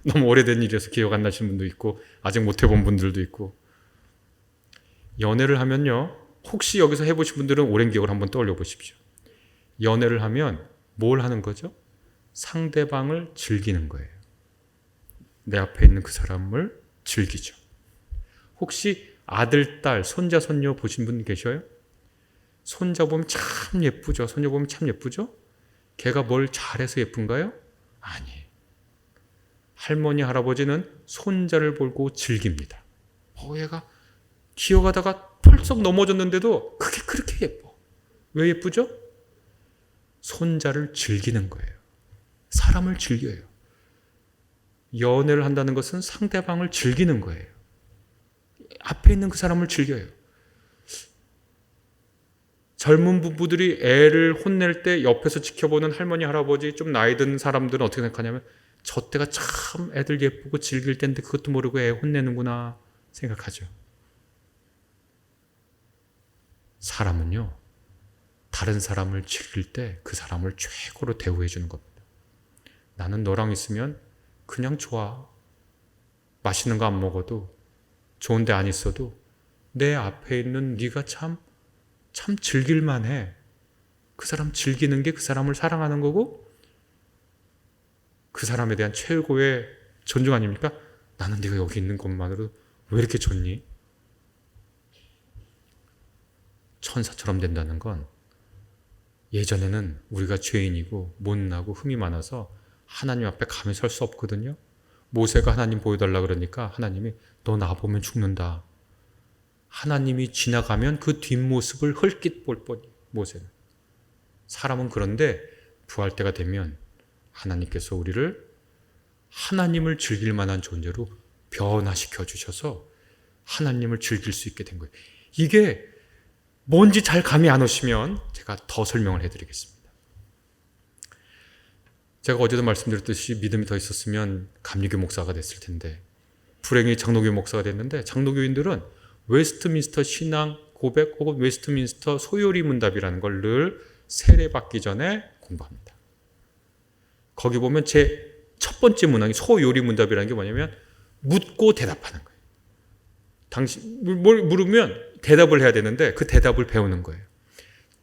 너무 오래된 일이어서 기억 안 나시는 분도 있고 아직 못 해본 분들도 있고. 연애를 하면요, 혹시 여기서 해보신 분들은 오랜 기억을 한번 떠올려 보십시오. 연애를 하면 뭘 하는 거죠? 상대방을 즐기는 거예요. 내 앞에 있는 그 사람을 즐기죠. 혹시 아들, 딸, 손자, 손녀 보신 분 계셔요? 손자 보면 참 예쁘죠? 손녀 보면 참 예쁘죠? 걔가 뭘 잘해서 예쁜가요? 아니에요. 할머니, 할아버지는 손자를 보고 즐깁니다. 얘가 기어가다가 펄썩 넘어졌는데도 그게 그렇게 예뻐. 왜 예쁘죠? 손자를 즐기는 거예요. 사람을 즐겨요. 연애를 한다는 것은 상대방을 즐기는 거예요. 앞에 있는 그 사람을 즐겨요. 젊은 부부들이 애를 혼낼 때 옆에서 지켜보는 할머니, 할아버지, 좀 나이 든 사람들은 어떻게 생각하냐면, 저 때가 참 애들 예쁘고 즐길 때인데 그것도 모르고 애 혼내는구나 생각하죠. 사람은요, 다른 사람을 즐길 때 그 사람을 최고로 대우해 주는 겁니다. 나는 너랑 있으면 그냥 좋아. 맛있는 거 안 먹어도, 좋은 데 안 있어도 내 앞에 있는 네가 참 즐길만 해. 그 사람 즐기는 게 그 사람을 사랑하는 거고, 그 사람에 대한 최고의 존중 아닙니까? 나는 네가 여기 있는 것만으로 왜 이렇게 좋니? 천사처럼 된다는 건, 예전에는 우리가 죄인이고 못나고 흠이 많아서 하나님 앞에 감히 설 수 없거든요. 모세가 하나님 보여달라 그러니까 하나님이 너 나 보면 죽는다. 하나님이 지나가면 그 뒷모습을 헐깃 볼 뻔이, 모세는. 사람은 그런데 부활 때가 되면 하나님께서 우리를 하나님을 즐길 만한 존재로 변화시켜 주셔서 하나님을 즐길 수 있게 된 거예요. 이게 뭔지 잘 감이 안 오시면 제가 더 설명을 해드리겠습니다. 제가 어제도 말씀드렸듯이 믿음이 더 있었으면 감리교 목사가 됐을 텐데, 불행히 장로교 목사가 됐는데, 장로교인들은 웨스트민스터 신앙 고백 혹은 웨스트민스터 소요리 문답이라는 걸 늘 세례받기 전에 공부합니다. 거기 보면 제 첫 번째 문항이 소요리 문답이라는 게 뭐냐면 묻고 대답하는 거예요. 당신 뭘 물으면 대답을 해야 되는데 그 대답을 배우는 거예요.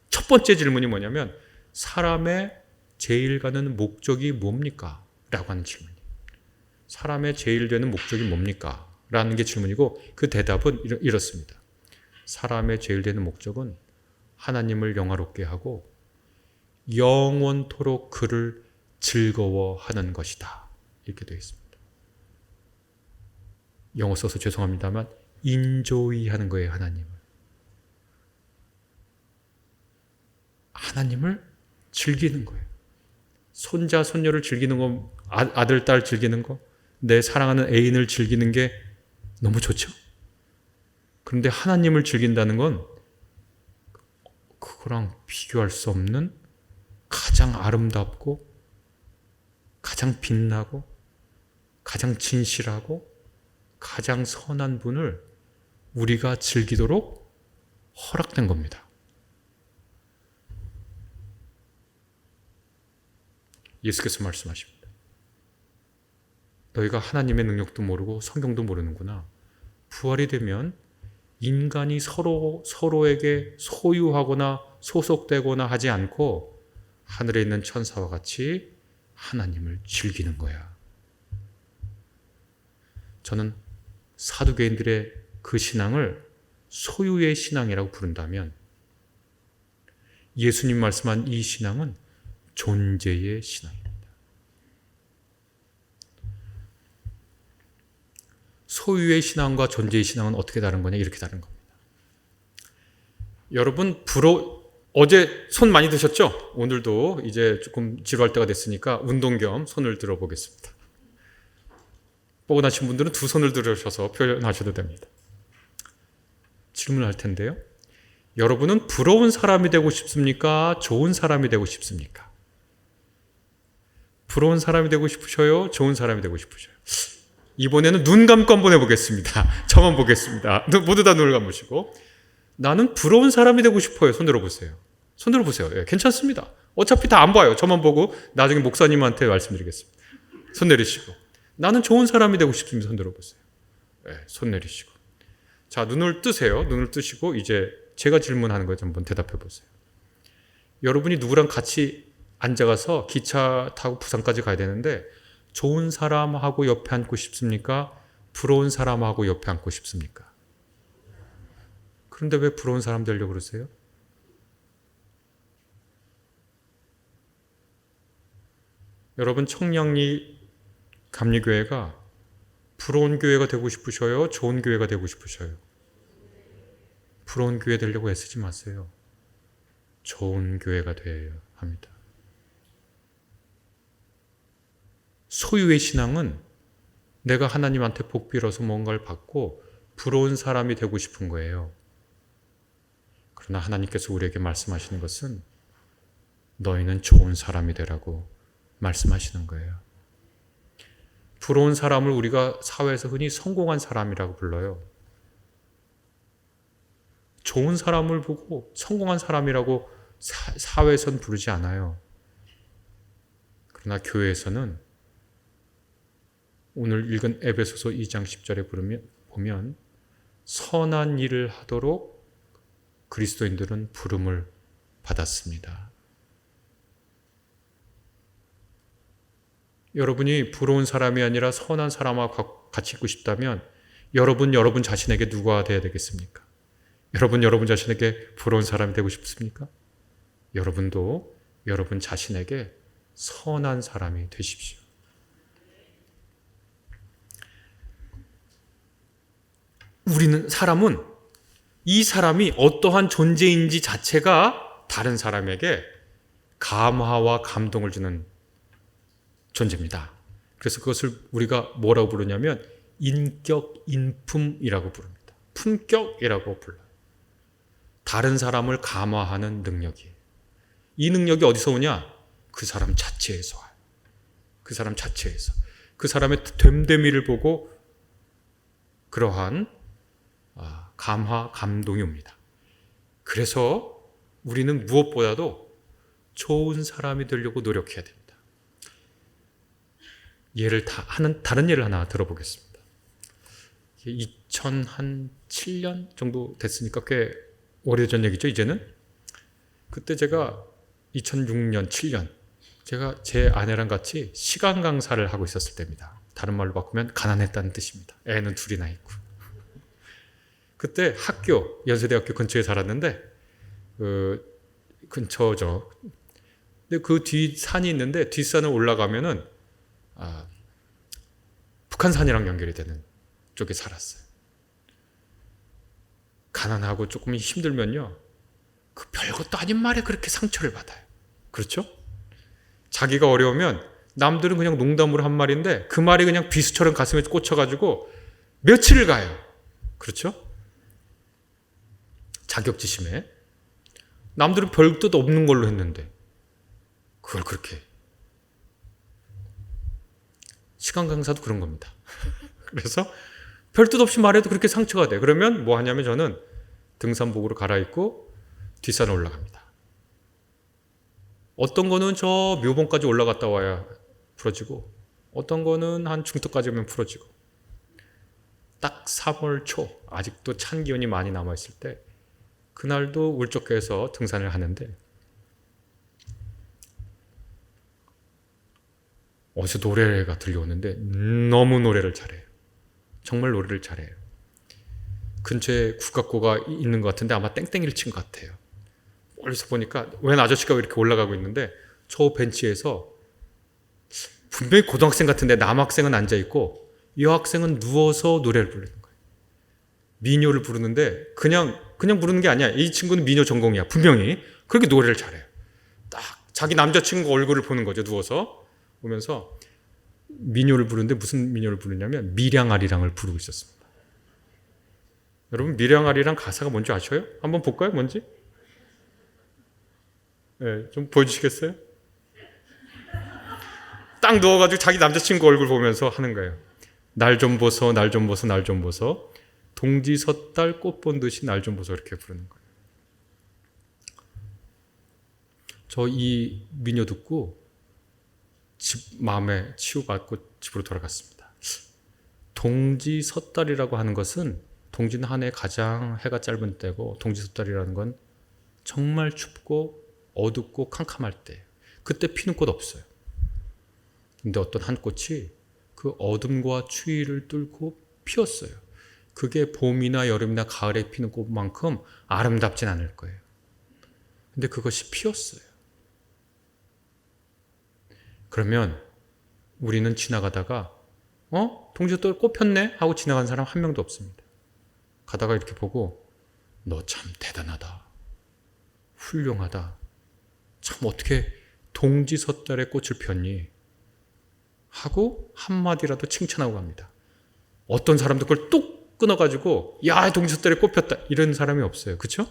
첫 번째 질문이 뭐냐면 사람의 제일 가는 목적이 뭡니까? 라고 하는 질문이에요. 사람의 제일 되는 목적이 뭡니까? 라는 게 질문이고, 그 대답은 이렇습니다. 사람의 제일 되는 목적은 하나님을 영화롭게 하고 영원토록 그를 즐거워하는 것이다. 이렇게 되어 있습니다. 영어 써서 죄송합니다만 인조이 하는 거예요. 하나님을 즐기는 거예요. 손자, 손녀를 즐기는 거, 아들, 딸 즐기는 거, 내 사랑하는 애인을 즐기는 게 너무 좋죠. 그런데 하나님을 즐긴다는 건 그거랑 비교할 수 없는 가장 아름답고 가장 빛나고 가장 진실하고 가장 선한 분을 우리가 즐기도록 허락된 겁니다. 예수께서 말씀하십니다. 너희가 하나님의 능력도 모르고 성경도 모르는구나. 부활이 되면 인간이 서로에게 소유하거나 소속되거나 하지 않고 하늘에 있는 천사와 같이 하나님을 즐기는 거야. 저는 사두개인들의 그 신앙을 소유의 신앙이라고 부른다면, 예수님 말씀한 이 신앙은 존재의 신앙입니다. 소유의 신앙과 존재의 신앙은 어떻게 다른 거냐? 이렇게 다른 겁니다. 여러분, 어제 손 많이 드셨죠? 오늘도 이제 조금 지루할 때가 됐으니까 운동 겸 손을 들어보겠습니다. 뻐근하신 분들은 두 손을 들으셔서 표현하셔도 됩니다. 질문할 텐데요. 여러분은 부러운 사람이 되고 싶습니까? 좋은 사람이 되고 싶습니까? 부러운 사람이 되고 싶으셔요? 좋은 사람이 되고 싶으셔요? 이번에는 눈 감고 한번 해보겠습니다. 저만 보겠습니다. 모두 다 눈을 감으시고. 나는 부러운 사람이 되고 싶어요. 손 들어보세요. 손 들어보세요. 예, 괜찮습니다. 어차피 다 안 봐요. 저만 보고 나중에 목사님한테 말씀드리겠습니다. 손 내리시고. 나는 좋은 사람이 되고 싶습니다. 손 들어보세요. 예, 손 내리시고. 자, 눈을 뜨세요. 눈을 뜨시고 이제 제가 질문하는 거에 한번 대답해 보세요. 여러분이 누구랑 같이 앉아가서 기차 타고 부산까지 가야 되는데 좋은 사람하고 옆에 앉고 싶습니까? 부러운 사람하고 옆에 앉고 싶습니까? 그런데 왜 부러운 사람 되려고 그러세요? 여러분, 청량리 감리교회가 부러운 교회가 되고 싶으셔요? 좋은 교회가 되고 싶으셔요? 부러운 교회 되려고 애쓰지 마세요. 좋은 교회가 되어야 합니다. 소유의 신앙은 내가 하나님한테 복 빌어서 뭔가를 받고 부러운 사람이 되고 싶은 거예요. 그러나 하나님께서 우리에게 말씀하시는 것은 너희는 좋은 사람이 되라고 말씀하시는 거예요. 부러운 사람을 우리가 사회에서 흔히 성공한 사람이라고 불러요. 좋은 사람을 보고 성공한 사람이라고 사회에선 부르지 않아요. 그러나 교회에서는 오늘 읽은 에베소서 2장 10절에 보면 선한 일을 하도록 그리스도인들은 부름을 받았습니다. 여러분이 부러운 사람이 아니라 선한 사람과 같이 있고 싶다면 여러분 자신에게 누가 되어야 되겠습니까? 여러분 자신에게 부러운 사람이 되고 싶습니까? 여러분도 여러분 자신에게 선한 사람이 되십시오. 사람은 이 사람이 어떠한 존재인지 자체가 다른 사람에게 감화와 감동을 주는 존재입니다. 그래서 그것을 우리가 뭐라고 부르냐면 인격, 인품이라고 부릅니다. 품격이라고 불러요. 다른 사람을 감화하는 능력이에요. 이 능력이 어디서 오냐? 그 사람 자체에서 와요. 그 사람 자체에서. 그 사람의 됨됨이를 보고 그러한 감화, 감동이 옵니다. 그래서 우리는 무엇보다도 좋은 사람이 되려고 노력해야 됩니다. 다른 예를 하나 들어보겠습니다. 2007년 정도 됐으니까 꽤 오래전 얘기죠, 이제는. 그때 제가 2006년, 7년 제가 제 아내랑 같이 시간 강사를 하고 있었을 때입니다. 다른 말로 바꾸면 가난했다는 뜻입니다. 애는 둘이나 있고. 그때 연세대학교 근처에 살았는데 근처죠. 근데 그 뒤 산이 있는데 뒷산을 올라가면은 북한산이랑 연결이 되는 쪽에 살았어요. 가난하고 조금 힘들면요, 그 별것도 아닌 말에 그렇게 상처를 받아요. 그렇죠? 자기가 어려우면 남들은 그냥 농담으로 한 말인데 그 말이 그냥 비수처럼 가슴에 꽂혀가지고 며칠을 가요. 그렇죠? 자격지심에 남들은 별 뜻 없는 걸로 했는데 그걸 그렇게. 시간 강사도 그런 겁니다. 그래서 별 뜻 없이 말해도 그렇게 상처가 돼. 그러면 뭐 하냐면 저는 등산복으로 갈아입고 뒷산을 올라갑니다. 어떤 거는 저 묘봉까지 올라갔다 와야 풀어지고 어떤 거는 한 중턱까지 오면 풀어지고 딱 3월 초 아직도 찬 기온이 많이 남아있을 때 그날도 울적해서 등산을 하는데 어디서 노래가 들려오는데 너무 노래를 잘해요. 정말 노래를 잘해요. 근처에 국악고가 있는 것 같은데 아마 땡땡이를 친 것 같아요. 멀리서 보니까 웬 아저씨가 이렇게 올라가고 있는데 저 벤치에서 분명히 고등학생 같은데 남학생은 앉아있고 여학생은 누워서 노래를 부르는 거예요. 민요를 부르는데 그냥 부르는 게 아니야. 이 친구는 민요 전공이야. 분명히. 그렇게 노래를 잘해요. 딱 자기 남자친구 얼굴을 보는 거죠. 누워서 보면서 민요를 부르는데 무슨 민요를 부르냐면 밀양아리랑을 부르고 있었습니다. 여러분 밀양아리랑 가사가 뭔지 아셔요? 한번 볼까요? 뭔지? 네, 좀 보여주시겠어요? 딱 누워가지고 자기 남자친구 얼굴 보면서 하는 거예요. 날 좀 보소, 날 좀 보소, 날 좀 보소. 동지 섣달 꽃 본 듯이 날 좀 보소 이렇게 부르는 거예요. 저 이 민요 듣고 마음에 치유받고 집으로 돌아갔습니다. 동지 섣달이라고 하는 것은 동지는 한 해 가장 해가 짧은 때고 동지 섣달이라는 건 정말 춥고 어둡고 캄캄할 때 그때 피는 꽃 없어요. 근데 어떤 한 꽃이 그 어둠과 추위를 뚫고 피었어요. 그게 봄이나 여름이나 가을에 피는 꽃만큼 아름답진 않을 거예요. 근데 그것이 피었어요. 그러면 우리는 지나가다가 동지 또 꽃 폈네? 하고 지나간 사람 한 명도 없습니다. 가다가 이렇게 보고 너 참 대단하다. 훌륭하다. 참 어떻게 동지 섣달에 꽃을 폈니? 하고 한마디라도 칭찬하고 갑니다. 어떤 사람도 그걸 뚝 끊어가지고 야 동지 섣달에 꽃 폈다 이런 사람이 없어요. 그렇죠?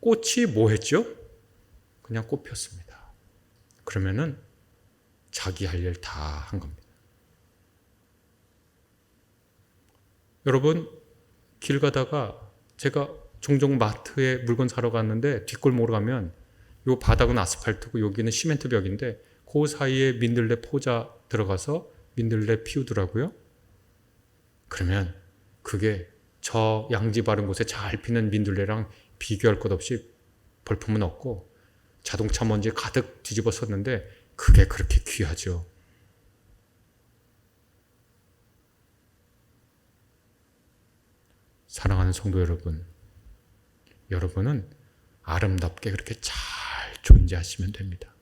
꽃이 뭐 했죠? 그냥 꽃 폈습니다. 그러면은 자기 할 일 다 한 겁니다. 여러분 길 가다가 제가 종종 마트에 물건 사러 갔는데 뒷골목으로 가면 요 바닥은 아스팔트고 여기는 시멘트 벽인데 그 사이에 민들레 포자 들어가서 민들레 피우더라고요. 그러면 그게 저 양지 바른 곳에 잘 피는 민들레랑 비교할 것 없이 볼품은 없고 자동차 먼지 가득 뒤집어 썼는데 그게 그렇게 귀하죠. 사랑하는 성도 여러분, 여러분은 아름답게 그렇게 잘 존재하시면 됩니다.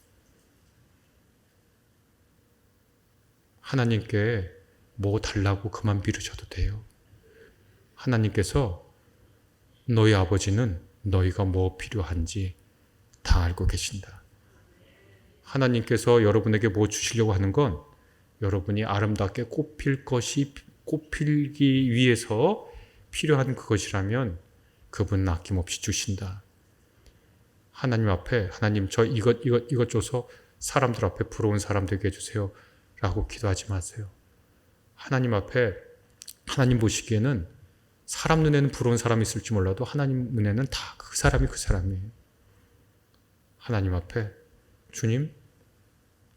하나님께 뭐 달라고 그만 빌으셔도 돼요. 하나님께서 너희 아버지는 너희가 뭐 필요한지 다 알고 계신다. 하나님께서 여러분에게 뭐 주시려고 하는 건 여러분이 아름답게 꽃필기 위해서 필요한 그것이라면 그분은 아낌없이 주신다. 하나님 앞에 하나님 저 이것 줘서 사람들 앞에 부러운 사람 되게 해주세요 라고 기도하지 마세요. 하나님 앞에 하나님 보시기에는 사람 눈에는 부러운 사람이 있을지 몰라도 하나님 눈에는 다 그 사람이에요. 하나님 앞에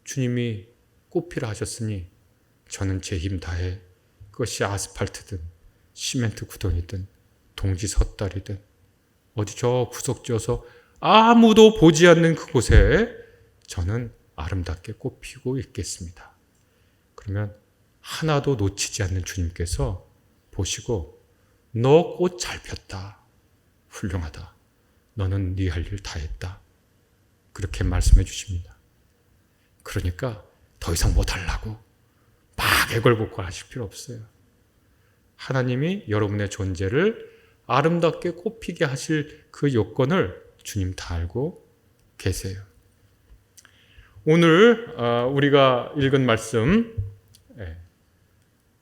주님이 꽃피라 하셨으니 저는 제 힘 다해 그것이 아스팔트든 시멘트 구덩이든 동지 섣달이든 어디 저 구석지어서 아무도 보지 않는 그곳에 저는 아름답게 꽃 피고 있겠습니다. 그러면 하나도 놓치지 않는 주님께서 보시고 너 꽃 잘 폈다. 훌륭하다. 너는 네 할 일 다 했다. 그렇게 말씀해 주십니다. 그러니까 더 이상 뭐 달라고 막 애걸복걸 하실 필요 없어요. 하나님이 여러분의 존재를 아름답게 꽃피게 하실 그 요건을 주님 다 알고 계세요. 오늘 우리가 읽은 말씀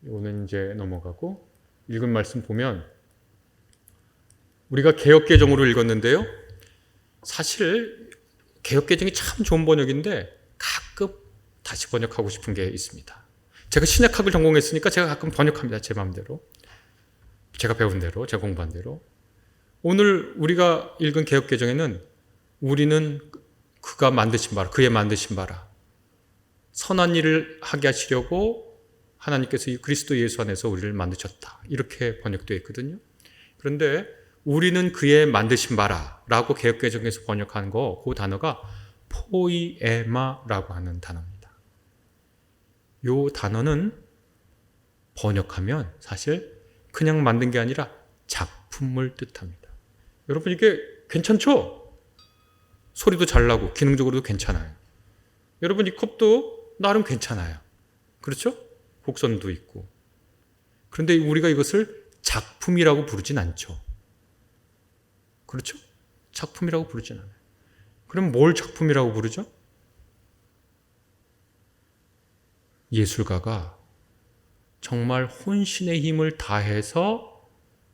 오늘 이제 넘어가고 읽은 말씀 보면 우리가 개역개정으로 읽었는데요. 사실 개역개정이 참 좋은 번역인데 가끔 다시 번역하고 싶은 게 있습니다. 제가 신약학을 전공했으니까 제가 가끔 번역합니다. 제 마음대로. 제가 배운 대로, 제가 공부한 대로. 오늘 우리가 읽은 개역개정에는 우리는 그가 만드신 바라, 그의 만드신 바라. 선한 일을 하게 하시려고 하나님께서 그리스도 예수 안에서 우리를 만드셨다. 이렇게 번역되어 있거든요. 그런데 우리는 그의 만드신 바라 라고 개역개정에서 번역한 그 단어가 포이에마라고 하는 단어입니다. 이 단어는 번역하면 사실 그냥 만든 게 아니라 작품을 뜻합니다. 여러분 이게 괜찮죠? 소리도 잘 나고 기능적으로도 괜찮아요. 여러분 이 컵도 나름 괜찮아요. 그렇죠? 곡선도 있고. 그런데 우리가 이것을 작품이라고 부르진 않죠. 그렇죠? 작품이라고 부르진 않아요. 그럼 뭘 작품이라고 부르죠? 예술가가 정말 혼신의 힘을 다해서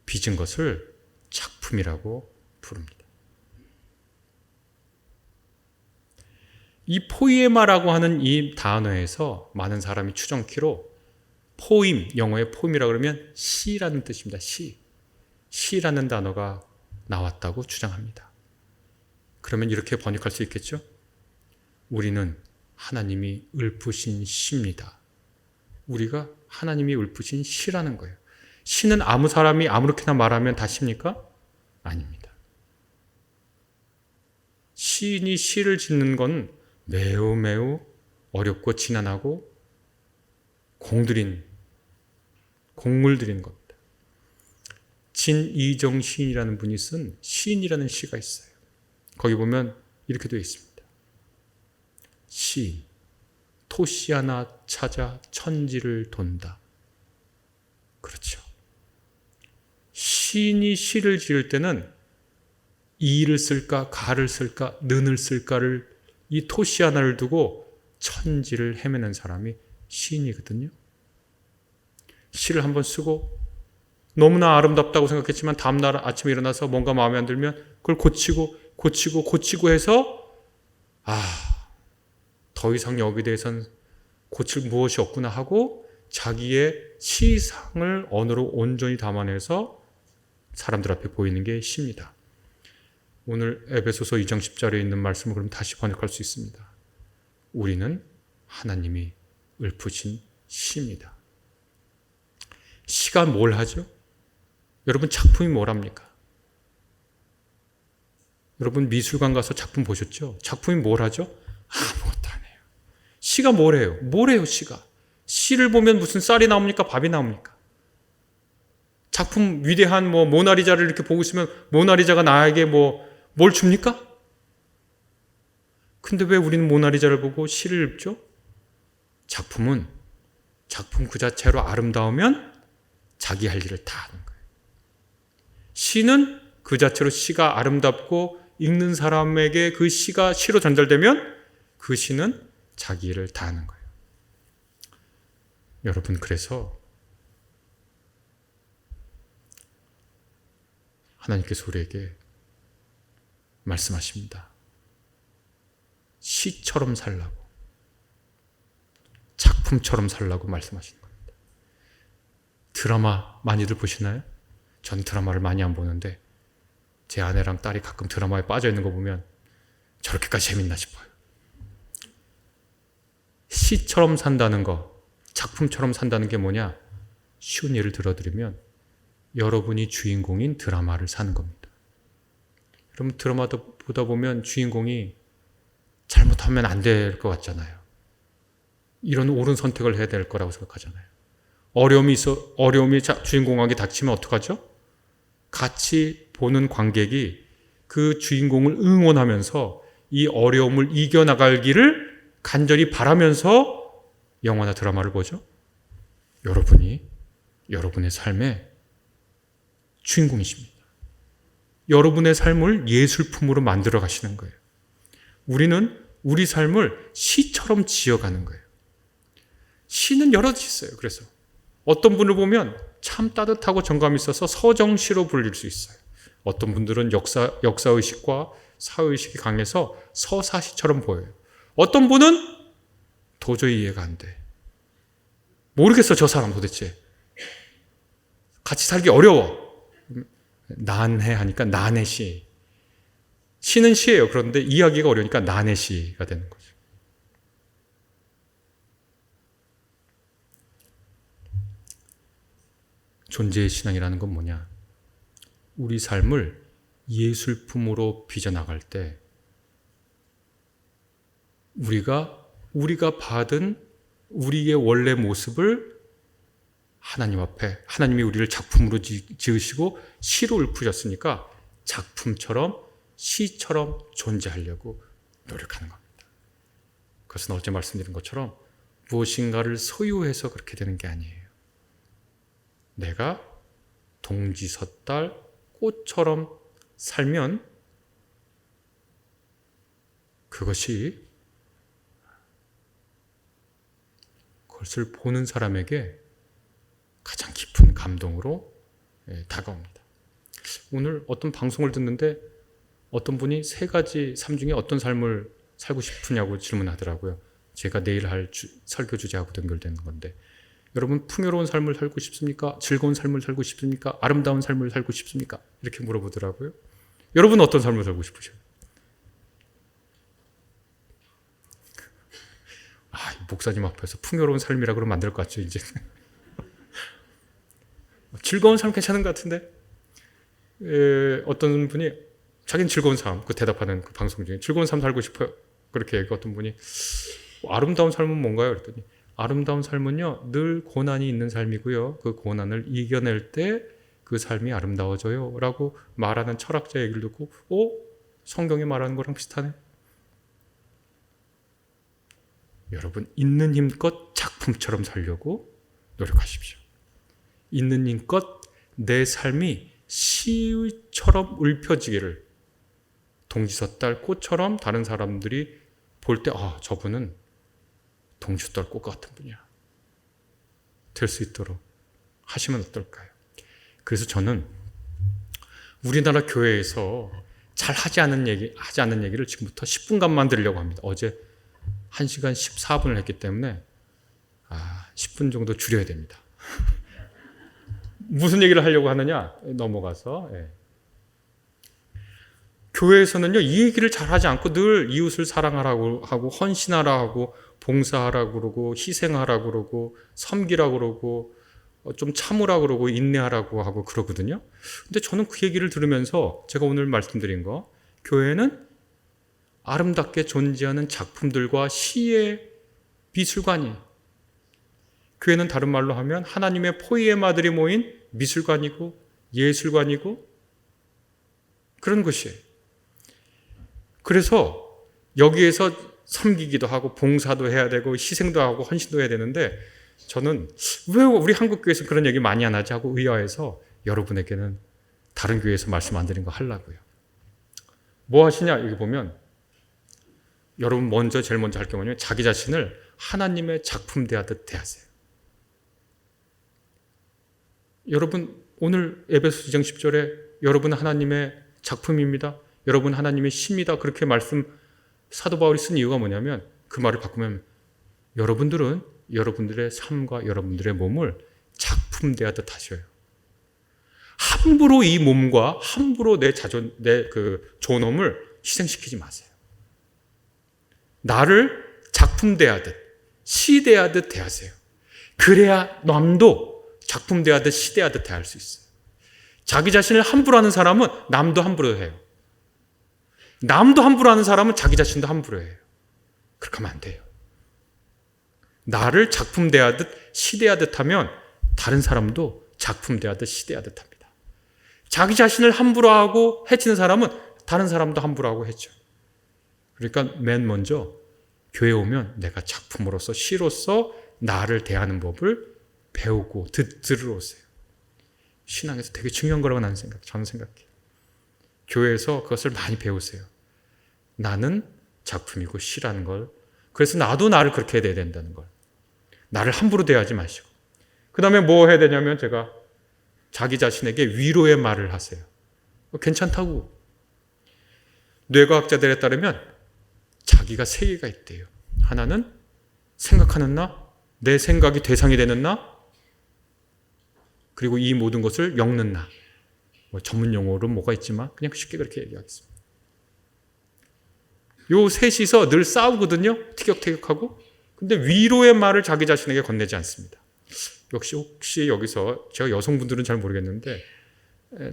빚은 것을 작품이라고 부릅니다. 이 포이에마라고 하는 이 단어에서 많은 사람이 추정키로 포임, 영어의 포임이라고 그러면 시라는 뜻입니다. 시라는 단어가 나왔다고 주장합니다. 그러면 이렇게 번역할 수 있겠죠? 우리는 하나님이 읊으신 시입니다. 우리가 하나님이 읊으신 시라는 거예요. 시는 아무 사람이 아무렇게나 말하면 다 시입니까? 아닙니다. 시인이 시를 짓는 건 매우 매우 어렵고 지난하고 공물 들인 겁니다. 진이정 시인이라는 분이 쓴 시인이라는 시가 있어요. 거기 보면 이렇게 되어 있습니다. 시인, 토시 하나 찾아 천지를 돈다. 그렇죠. 시인이 시를 지을 때는 이를 쓸까, 가를 쓸까, 는을 쓸까를 이 토시 하나를 두고 천지를 헤매는 사람이 시인이거든요. 시를 한번 쓰고 너무나 아름답다고 생각했지만 다음날 아침에 일어나서 뭔가 마음에 안 들면 그걸 고치고 해서 더 이상 여기에 대해서는 고칠 무엇이 없구나 하고 자기의 시상을 언어로 온전히 담아내서 사람들 앞에 보이는 게 시입니다. 오늘 에베소서 2장 10절에 있는 말씀을 그럼 다시 번역할 수 있습니다. 우리는 하나님이 읊으신 시입니다. 시가 뭘 하죠? 여러분 작품이 뭘 합니까? 여러분 미술관 가서 작품 보셨죠? 작품이 뭘 하죠? 아무것도 안 해요. 시가 뭘 해요? 뭘 해요 시가? 시를 보면 무슨 쌀이 나옵니까? 밥이 나옵니까? 작품 위대한 모나리자를 이렇게 보고 있으면 모나리자가 나에게 뭘 줍니까? 근데 왜 우리는 모나리자를 보고 시를 읽죠? 작품 그 자체로 아름다우면 자기 할 일을 다 하는 거예요. 시는 그 자체로 시가 아름답고 읽는 사람에게 그 시가 시로 전달되면 그 시는 자기 일을 다 하는 거예요. 여러분 그래서 하나님께서 우리에게 말씀하십니다. 시처럼 살라고, 작품처럼 살라고 말씀하시는 겁니다. 드라마 많이들 보시나요? 전 드라마를 많이 안 보는데 제 아내랑 딸이 가끔 드라마에 빠져 있는 거 보면 저렇게까지 재밌나 싶어요. 시처럼 산다는 거, 작품처럼 산다는 게 뭐냐? 쉬운 예를 들어드리면 여러분이 주인공인 드라마를 사는 겁니다. 여러분 드라마도 보다 보면 주인공이 잘못하면 안 될 것 같잖아요. 이런 옳은 선택을 해야 될 거라고 생각하잖아요. 어려움이 주인공에게 닥치면 어떡하죠? 같이 보는 관객이 그 주인공을 응원하면서 이 어려움을 이겨나가기를 간절히 바라면서 영화나 드라마를 보죠. 여러분이 여러분의 삶의 주인공이십니다. 여러분의 삶을 예술품으로 만들어 가시는 거예요. 우리는 우리 삶을 시처럼 지어가는 거예요. 시는 여러 가지 있어요. 그래서 어떤 분을 보면 참 따뜻하고 정감 있어서 서정시로 불릴 수 있어요. 어떤 분들은 역사의식과 사의식이 강해서 서사시처럼 보여요. 어떤 분은 도저히 이해가 안 돼. 모르겠어 저 사람 도대체. 같이 살기 어려워. 난해 하니까 난해시. 시는 시예요. 그런데 이해하기가 어려우니까 난해시가 되는 거죠. 존재의 신앙이라는 건 뭐냐? 우리 삶을 예술품으로 빚어나갈 때 우리가 받은 우리의 원래 모습을 하나님 앞에, 하나님이 우리를 작품으로 지으시고 시로 읊으셨으니까 작품처럼 시처럼 존재하려고 노력하는 겁니다. 그것은 어제 말씀드린 것처럼 무엇인가를 소유해서 그렇게 되는 게 아니에요. 내가 동지섣달 꽃처럼 살면 그것이 그것을 보는 사람에게 가장 깊은 감동으로 다가옵니다. 오늘 어떤 방송을 듣는데 어떤 분이 세 가지 삶 중에 어떤 삶을 살고 싶으냐고 질문하더라고요. 제가 내일 할 설교 주제하고 연결되는 건데, 여러분 풍요로운 삶을 살고 싶습니까? 즐거운 삶을 살고 싶습니까? 아름다운 삶을 살고 싶습니까? 이렇게 물어보더라고요. 여러분 어떤 삶을 살고 싶으세요? 목사님 앞에서 풍요로운 삶이라 그러면 안 될 것 같죠, 이제. 즐거운 삶 괜찮은 것 같은데? 어떤 분이 자기는 즐거운 삶, 그 대답하는 그 방송 중에 즐거운 삶 살고 싶어요. 그렇게 얘기하고 어떤 분이 아름다운 삶은 뭔가요? 그랬더니 아름다운 삶은요, 늘 고난이 있는 삶이고요. 그 고난을 이겨낼 때 그 삶이 아름다워져요. 라고 말하는 철학자 얘기를 듣고, 성경이 말하는 거랑 비슷하네. 여러분, 있는 힘껏 작품처럼 살려고 노력하십시오. 있는 힘껏 내 삶이 시처럼 울펴지기를, 동지섣달 꽃처럼 다른 사람들이 볼 때 저분은 동지섣달 꽃 같은 분이야 될 수 있도록 하시면 어떨까요? 그래서 저는 우리나라 교회에서 잘 하지 않는 얘기를 지금부터 10분간만 드리려고 합니다. 어제 1시간 14분을 했기 때문에 10분 정도 줄여야 됩니다. 무슨 얘기를 하려고 하느냐? 넘어가서 교회에서는요, 이 얘기를 잘 하지 않고 늘 이웃을 사랑하라고 하고 헌신하라고 하고 봉사하라고 그러고 희생하라고 그러고 섬기라고 그러고 좀 참으라고 그러고 인내하라고 하고 그러거든요. 근데 저는 그 얘기를 들으면서 제가 오늘 말씀드린 거, 교회는 아름답게 존재하는 작품들과 시의 미술관이에요. 교회는 다른 말로 하면 하나님의 포이에마들이 모인 미술관이고 예술관이고 그런 곳이에요. 그래서 여기에서 섬기기도 하고 봉사도 해야 되고 희생도 하고 헌신도 해야 되는데, 저는 왜 우리 한국 교회에서 그런 얘기 많이 안 하지 하고 의아해서 여러분에게는 다른 교회에서 말씀 안 드린 거 하려고요. 뭐 하시냐? 여기 보면 여러분 제일 먼저 할 경우는 자기 자신을 하나님의 작품 대하듯 대하세요. 여러분 오늘 에베소 2장 10절에 여러분은 하나님의 작품입니다. 여러분 하나님의 시입니다. 그렇게 사도 바울이 쓴 이유가 뭐냐면, 그 말을 바꾸면 여러분들은 여러분들의 삶과 여러분들의 몸을 작품 대하듯 하셔요. 함부로 이 몸과 함부로 내 존엄을 희생시키지 마세요. 나를 작품 대하듯 시 대하듯 대하세요. 그래야 남도 작품 대하듯 시 대하듯 대할 수 있어요. 자기 자신을 함부로 하는 사람은 남도 함부로 해요. 남도 함부로 하는 사람은 자기 자신도 함부로 해요. 그렇게 하면 안 돼요. 나를 작품 대하듯 시 대하듯 하면 다른 사람도 작품 대하듯 시 대하듯 합니다. 자기 자신을 함부로 하고 해치는 사람은 다른 사람도 함부로 하고 해쳐요. 그러니까 맨 먼저 교회에 오면 내가 작품으로서 시로서 나를 대하는 법을 배우고 들으러 오세요. 신앙에서 되게 중요한 거라고 저는 생각해요. 교회에서 그것을 많이 배우세요. 나는 작품이고 시라는 걸. 그래서 나도 나를 그렇게 해야 된다는 걸. 나를 함부로 대하지 마시고. 그 다음에 뭐 해야 되냐면, 제가 자기 자신에게 위로의 말을 하세요. 괜찮다고. 뇌과학자들에 따르면 자기가 세 개가 있대요. 하나는 생각하는 나, 내 생각이 대상이 되는 나, 그리고 이 모든 것을 엮는 나. 전문 용어로 뭐가 있지만 그냥 쉽게 그렇게 얘기하겠습니다. 요 셋이서 늘 싸우거든요. 티격태격하고. 근데 위로의 말을 자기 자신에게 건네지 않습니다. 혹시 여기서, 제가 여성분들은 잘 모르겠는데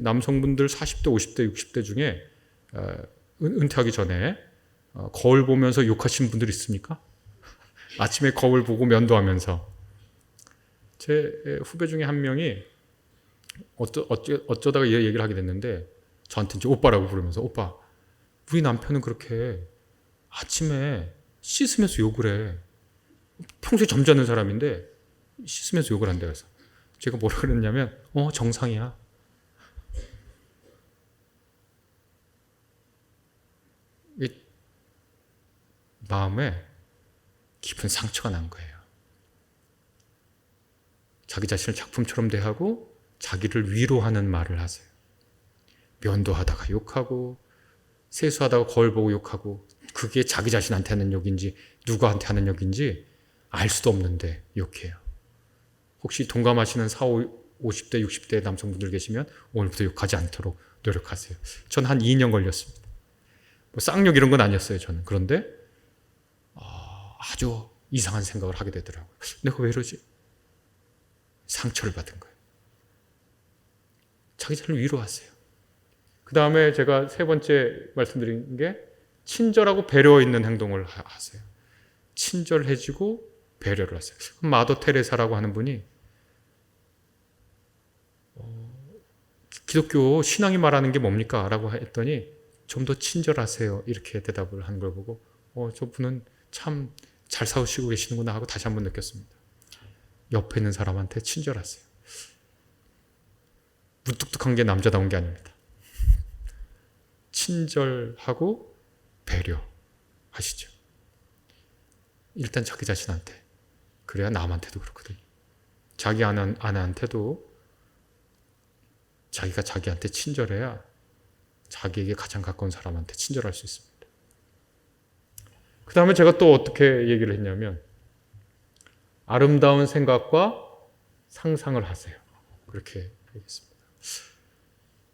남성분들 40대, 50대, 60대 중에 은퇴하기 전에 거울 보면서 욕하신 분들 있습니까? 아침에 거울 보고 면도하면서. 제 후배 중에 한 명이 어쩌다가 이 얘기를 하게 됐는데, 저한테 이제 오빠라고 부르면서 오빠 우리 남편은 그렇게 아침에 씻으면서 욕을 해. 평소에 점잖은 사람인데 씻으면서 욕을 한다 그래서 제가 뭐라 그랬냐면 정상이야. 이 마음에 깊은 상처가 난 거예요. 자기 자신을 작품처럼 대하고 자기를 위로하는 말을 하세요. 면도하다가 욕하고 세수하다가 거울 보고 욕하고 그게 자기 자신한테 하는 욕인지 누구한테 하는 욕인지 알 수도 없는데 욕해요. 혹시 동감하시는 40, 50대, 60대 남성분들 계시면 오늘부터 욕하지 않도록 노력하세요. 전 한 2년 걸렸습니다. 뭐 쌍욕 이런 건 아니었어요, 저는. 그런데 아주 이상한 생각을 하게 되더라고요. 내가 왜 이러지? 상처를 받은 거예요. 자기 자신을 위로하세요. 그 다음에 제가 세 번째 말씀드린 게 친절하고 배려 있는 행동을 하세요. 친절해지고 배려를 하세요. 마더 테레사라고 하는 분이 기독교 신앙이 말하는 게 뭡니까? 라고 했더니 좀 더 친절하세요. 이렇게 대답을 한 걸 보고 저분은 참 잘 사시고 계시는구나 하고 다시 한번 느꼈습니다. 옆에 있는 사람한테 친절하세요. 무뚝뚝한 게 남자다운 게 아닙니다. 친절하고 배려하시죠. 일단 자기 자신한테. 그래야 남한테도 그렇거든요. 자기 아내한테도 자기가 자기한테 친절해야 자기에게 가장 가까운 사람한테 친절할 수 있습니다. 그 다음에 제가 또 어떻게 얘기를 했냐면 아름다운 생각과 상상을 하세요. 그렇게 얘기했습니다.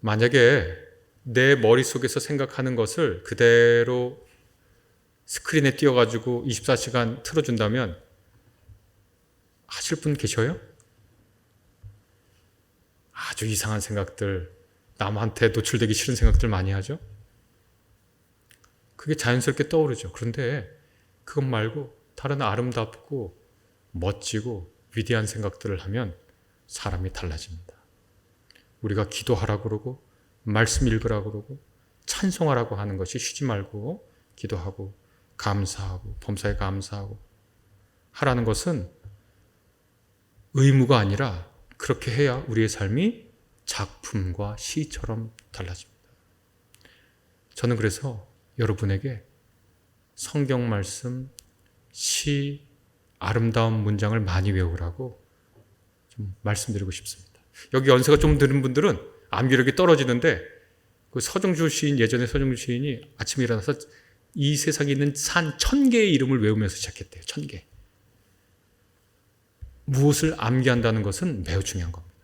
만약에 내 머릿속에서 생각하는 것을 그대로 스크린에 띄워가지고 24시간 틀어준다면 하실 분 계셔요? 아주 이상한 생각들, 남한테 노출되기 싫은 생각들 많이 하죠? 그게 자연스럽게 떠오르죠. 그런데 그것 말고 다른 아름답고 멋지고 위대한 생각들을 하면 사람이 달라집니다. 우리가 기도하라고 그러고 말씀 읽으라고 그러고 찬송하라고 하는 것이 쉬지 말고 기도하고 감사하고 범사에 감사하고 하라는 것은 의무가 아니라 그렇게 해야 우리의 삶이 작품과 시처럼 달라집니다. 저는 그래서 여러분에게 성경 말씀, 시, 아름다운 문장을 많이 외우라고 좀 말씀드리고 싶습니다. 여기 연세가 좀 드는 분들은 암기력이 떨어지는데 그 서정주 시인, 예전에 서정주 시인이 아침에 일어나서 이 세상에 있는 산 1000개의 이름을 외우면서 시작했대요. 1000개. 무엇을 암기한다는 것은 매우 중요한 겁니다.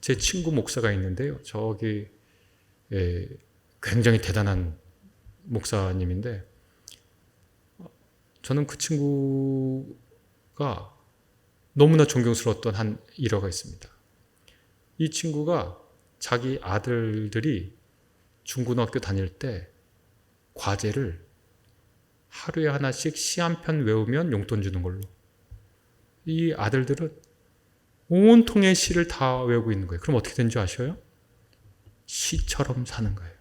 제 친구 목사가 있는데요. 저기 굉장히 대단한 목사님인데 저는 그 친구가 너무나 존경스러웠던 한 일화가 있습니다. 이 친구가 자기 아들들이 중고등학교 다닐 때 과제를 하루에 하나씩 시 한 편 외우면 용돈 주는 걸로. 이 아들들은 온통의 시를 다 외우고 있는 거예요. 그럼 어떻게 된 줄 아셔요? 시처럼 사는 거예요.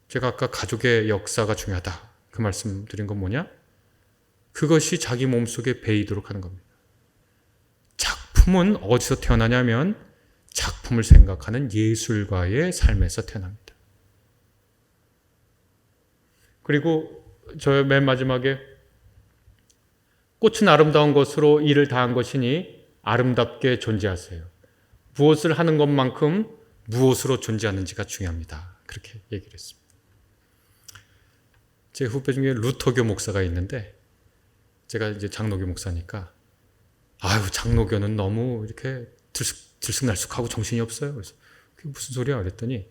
제가 아까 가족의 역사가 중요하다. 그 말씀 드린 건 뭐냐? 그것이 자기 몸속에 배이도록 하는 겁니다. 작품은 어디서 태어나냐면 작품을 생각하는 예술가의 삶에서 태어납니다. 그리고 저 맨 마지막에 꽃은 아름다운 것으로 일을 다한 것이니 아름답게 존재하세요. 무엇을 하는 것만큼 무엇으로 존재하는지가 중요합니다. 그렇게 얘기를 했습니다. 제 후배 중에 루터교 목사가 있는데 제가 이제 장로교 목사니까 장로교는 너무 이렇게 들쑥날쑥하고 정신이 없어요. 그래서 그게 무슨 소리야? 그랬더니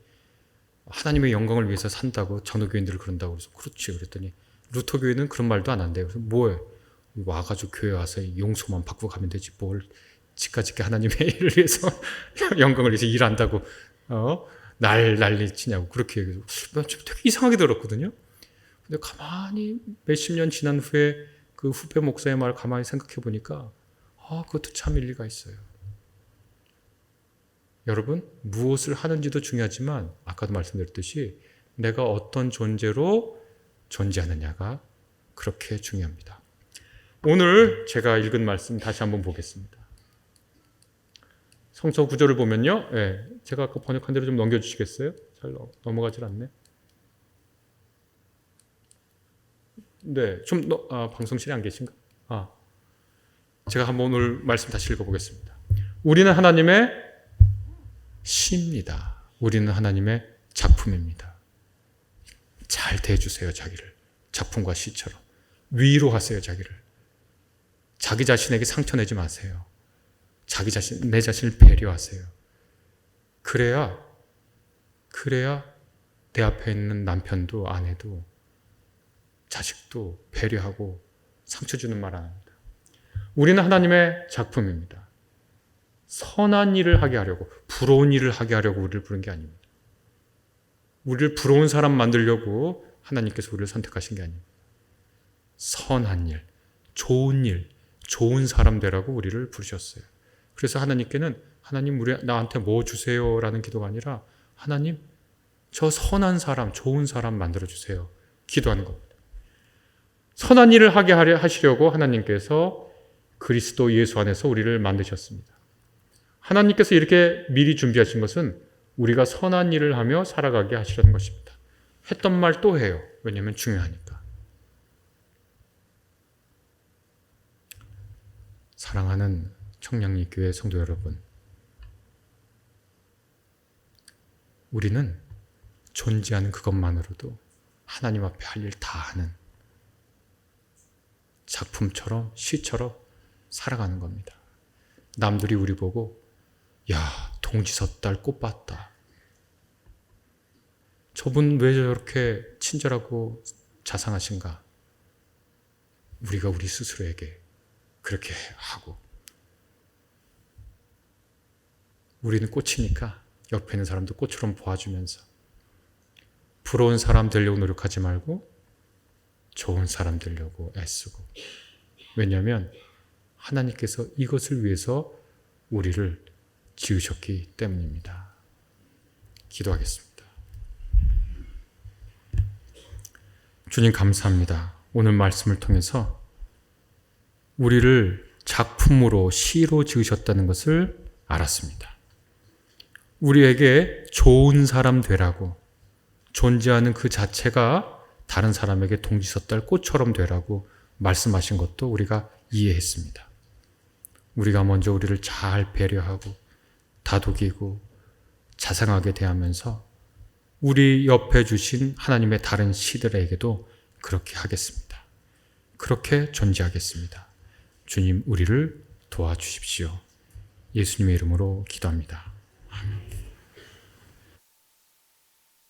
하나님의 영광을 위해서 산다고 전후교인들을 그런다고 그래서 그렇지. 그랬더니 루터교회는 그런 말도 안 한대요. 그래서 뭐해? 와가지고 교회 와서 용서만 받고 가면 되지 뭘 지까짓게 하나님의 일을 위해서 영광을 위해서 일한다고 난리치냐고 그렇게 얘기해서 되게 이상하게 들었거든요. 근데 가만히 몇십 년 지난 후에 그 후배 목사의 말을 가만히 생각해 보니까 그것도 참 일리가 있어요. 여러분, 무엇을 하는지도 중요하지만 아까도 말씀드렸듯이 내가 어떤 존재로 존재하느냐가 그렇게 중요합니다. 오늘 제가 읽은 말씀 다시 한번 보겠습니다. 성서 구절을 보면요. 제가 아까 번역한 대로 좀 넘겨주시겠어요? 잘 넘어가질 않네. 네, 좀 방송실에 안 계신가? 제가 한번 오늘 말씀 다시 읽어보겠습니다. 우리는 하나님의 시입니다. 우리는 하나님의 작품입니다. 잘 대해주세요, 자기를. 작품과 시처럼. 위로하세요, 자기를. 자기 자신에게 상처 내지 마세요. 내 자신을 배려하세요. 그래야 내 앞에 있는 남편도 아내도 자식도 배려하고 상처 주는 말 안 합니다. 우리는 하나님의 작품입니다. 선한 일을 하게 하려고, 부러운 일을 하게 하려고 우리를 부른 게 아닙니다. 우리를 부러운 사람 만들려고 하나님께서 우리를 선택하신 게 아닙니다. 선한 일, 좋은 사람 되라고 우리를 부르셨어요. 그래서 하나님께는 하나님 나한테 뭐 주세요 라는 기도가 아니라 하나님 저 선한 사람, 좋은 사람 만들어주세요. 기도하는 겁니다. 선한 일을 하게 하시려고 하나님께서 그리스도 예수 안에서 우리를 만드셨습니다. 하나님께서 이렇게 미리 준비하신 것은 우리가 선한 일을 하며 살아가게 하시려는 것입니다. 했던 말 또 해요. 왜냐하면 중요하니까. 사랑하는 청량리교회 성도 여러분, 우리는 존재하는 그것만으로도 하나님 앞에 할 일 다 하는 작품처럼 시처럼 살아가는 겁니다. 남들이 우리 보고 야, 동지섣달 꽃 봤다. 저분 왜 저렇게 친절하고 자상하신가? 우리가 우리 스스로에게 그렇게 하고 우리는 꽃이니까 옆에 있는 사람도 꽃처럼 보아주면서 부러운 사람 되려고 노력하지 말고 좋은 사람 되려고 애쓰고. 왜냐하면 하나님께서 이것을 위해서 우리를 지으셨기 때문입니다. 기도하겠습니다. 주님 감사합니다. 오늘 말씀을 통해서 우리를 작품으로 시로 지으셨다는 것을 알았습니다. 우리에게 좋은 사람 되라고, 존재하는 그 자체가 다른 사람에게 동지섣달 꽃처럼 되라고 말씀하신 것도 우리가 이해했습니다. 우리가 먼저 우리를 잘 배려하고 다독이고 자상하게 대하면서 우리 옆에 주신 하나님의 다른 시들에게도 그렇게 하겠습니다. 그렇게 존재하겠습니다. 주님, 우리를 도와주십시오. 예수님의 이름으로 기도합니다.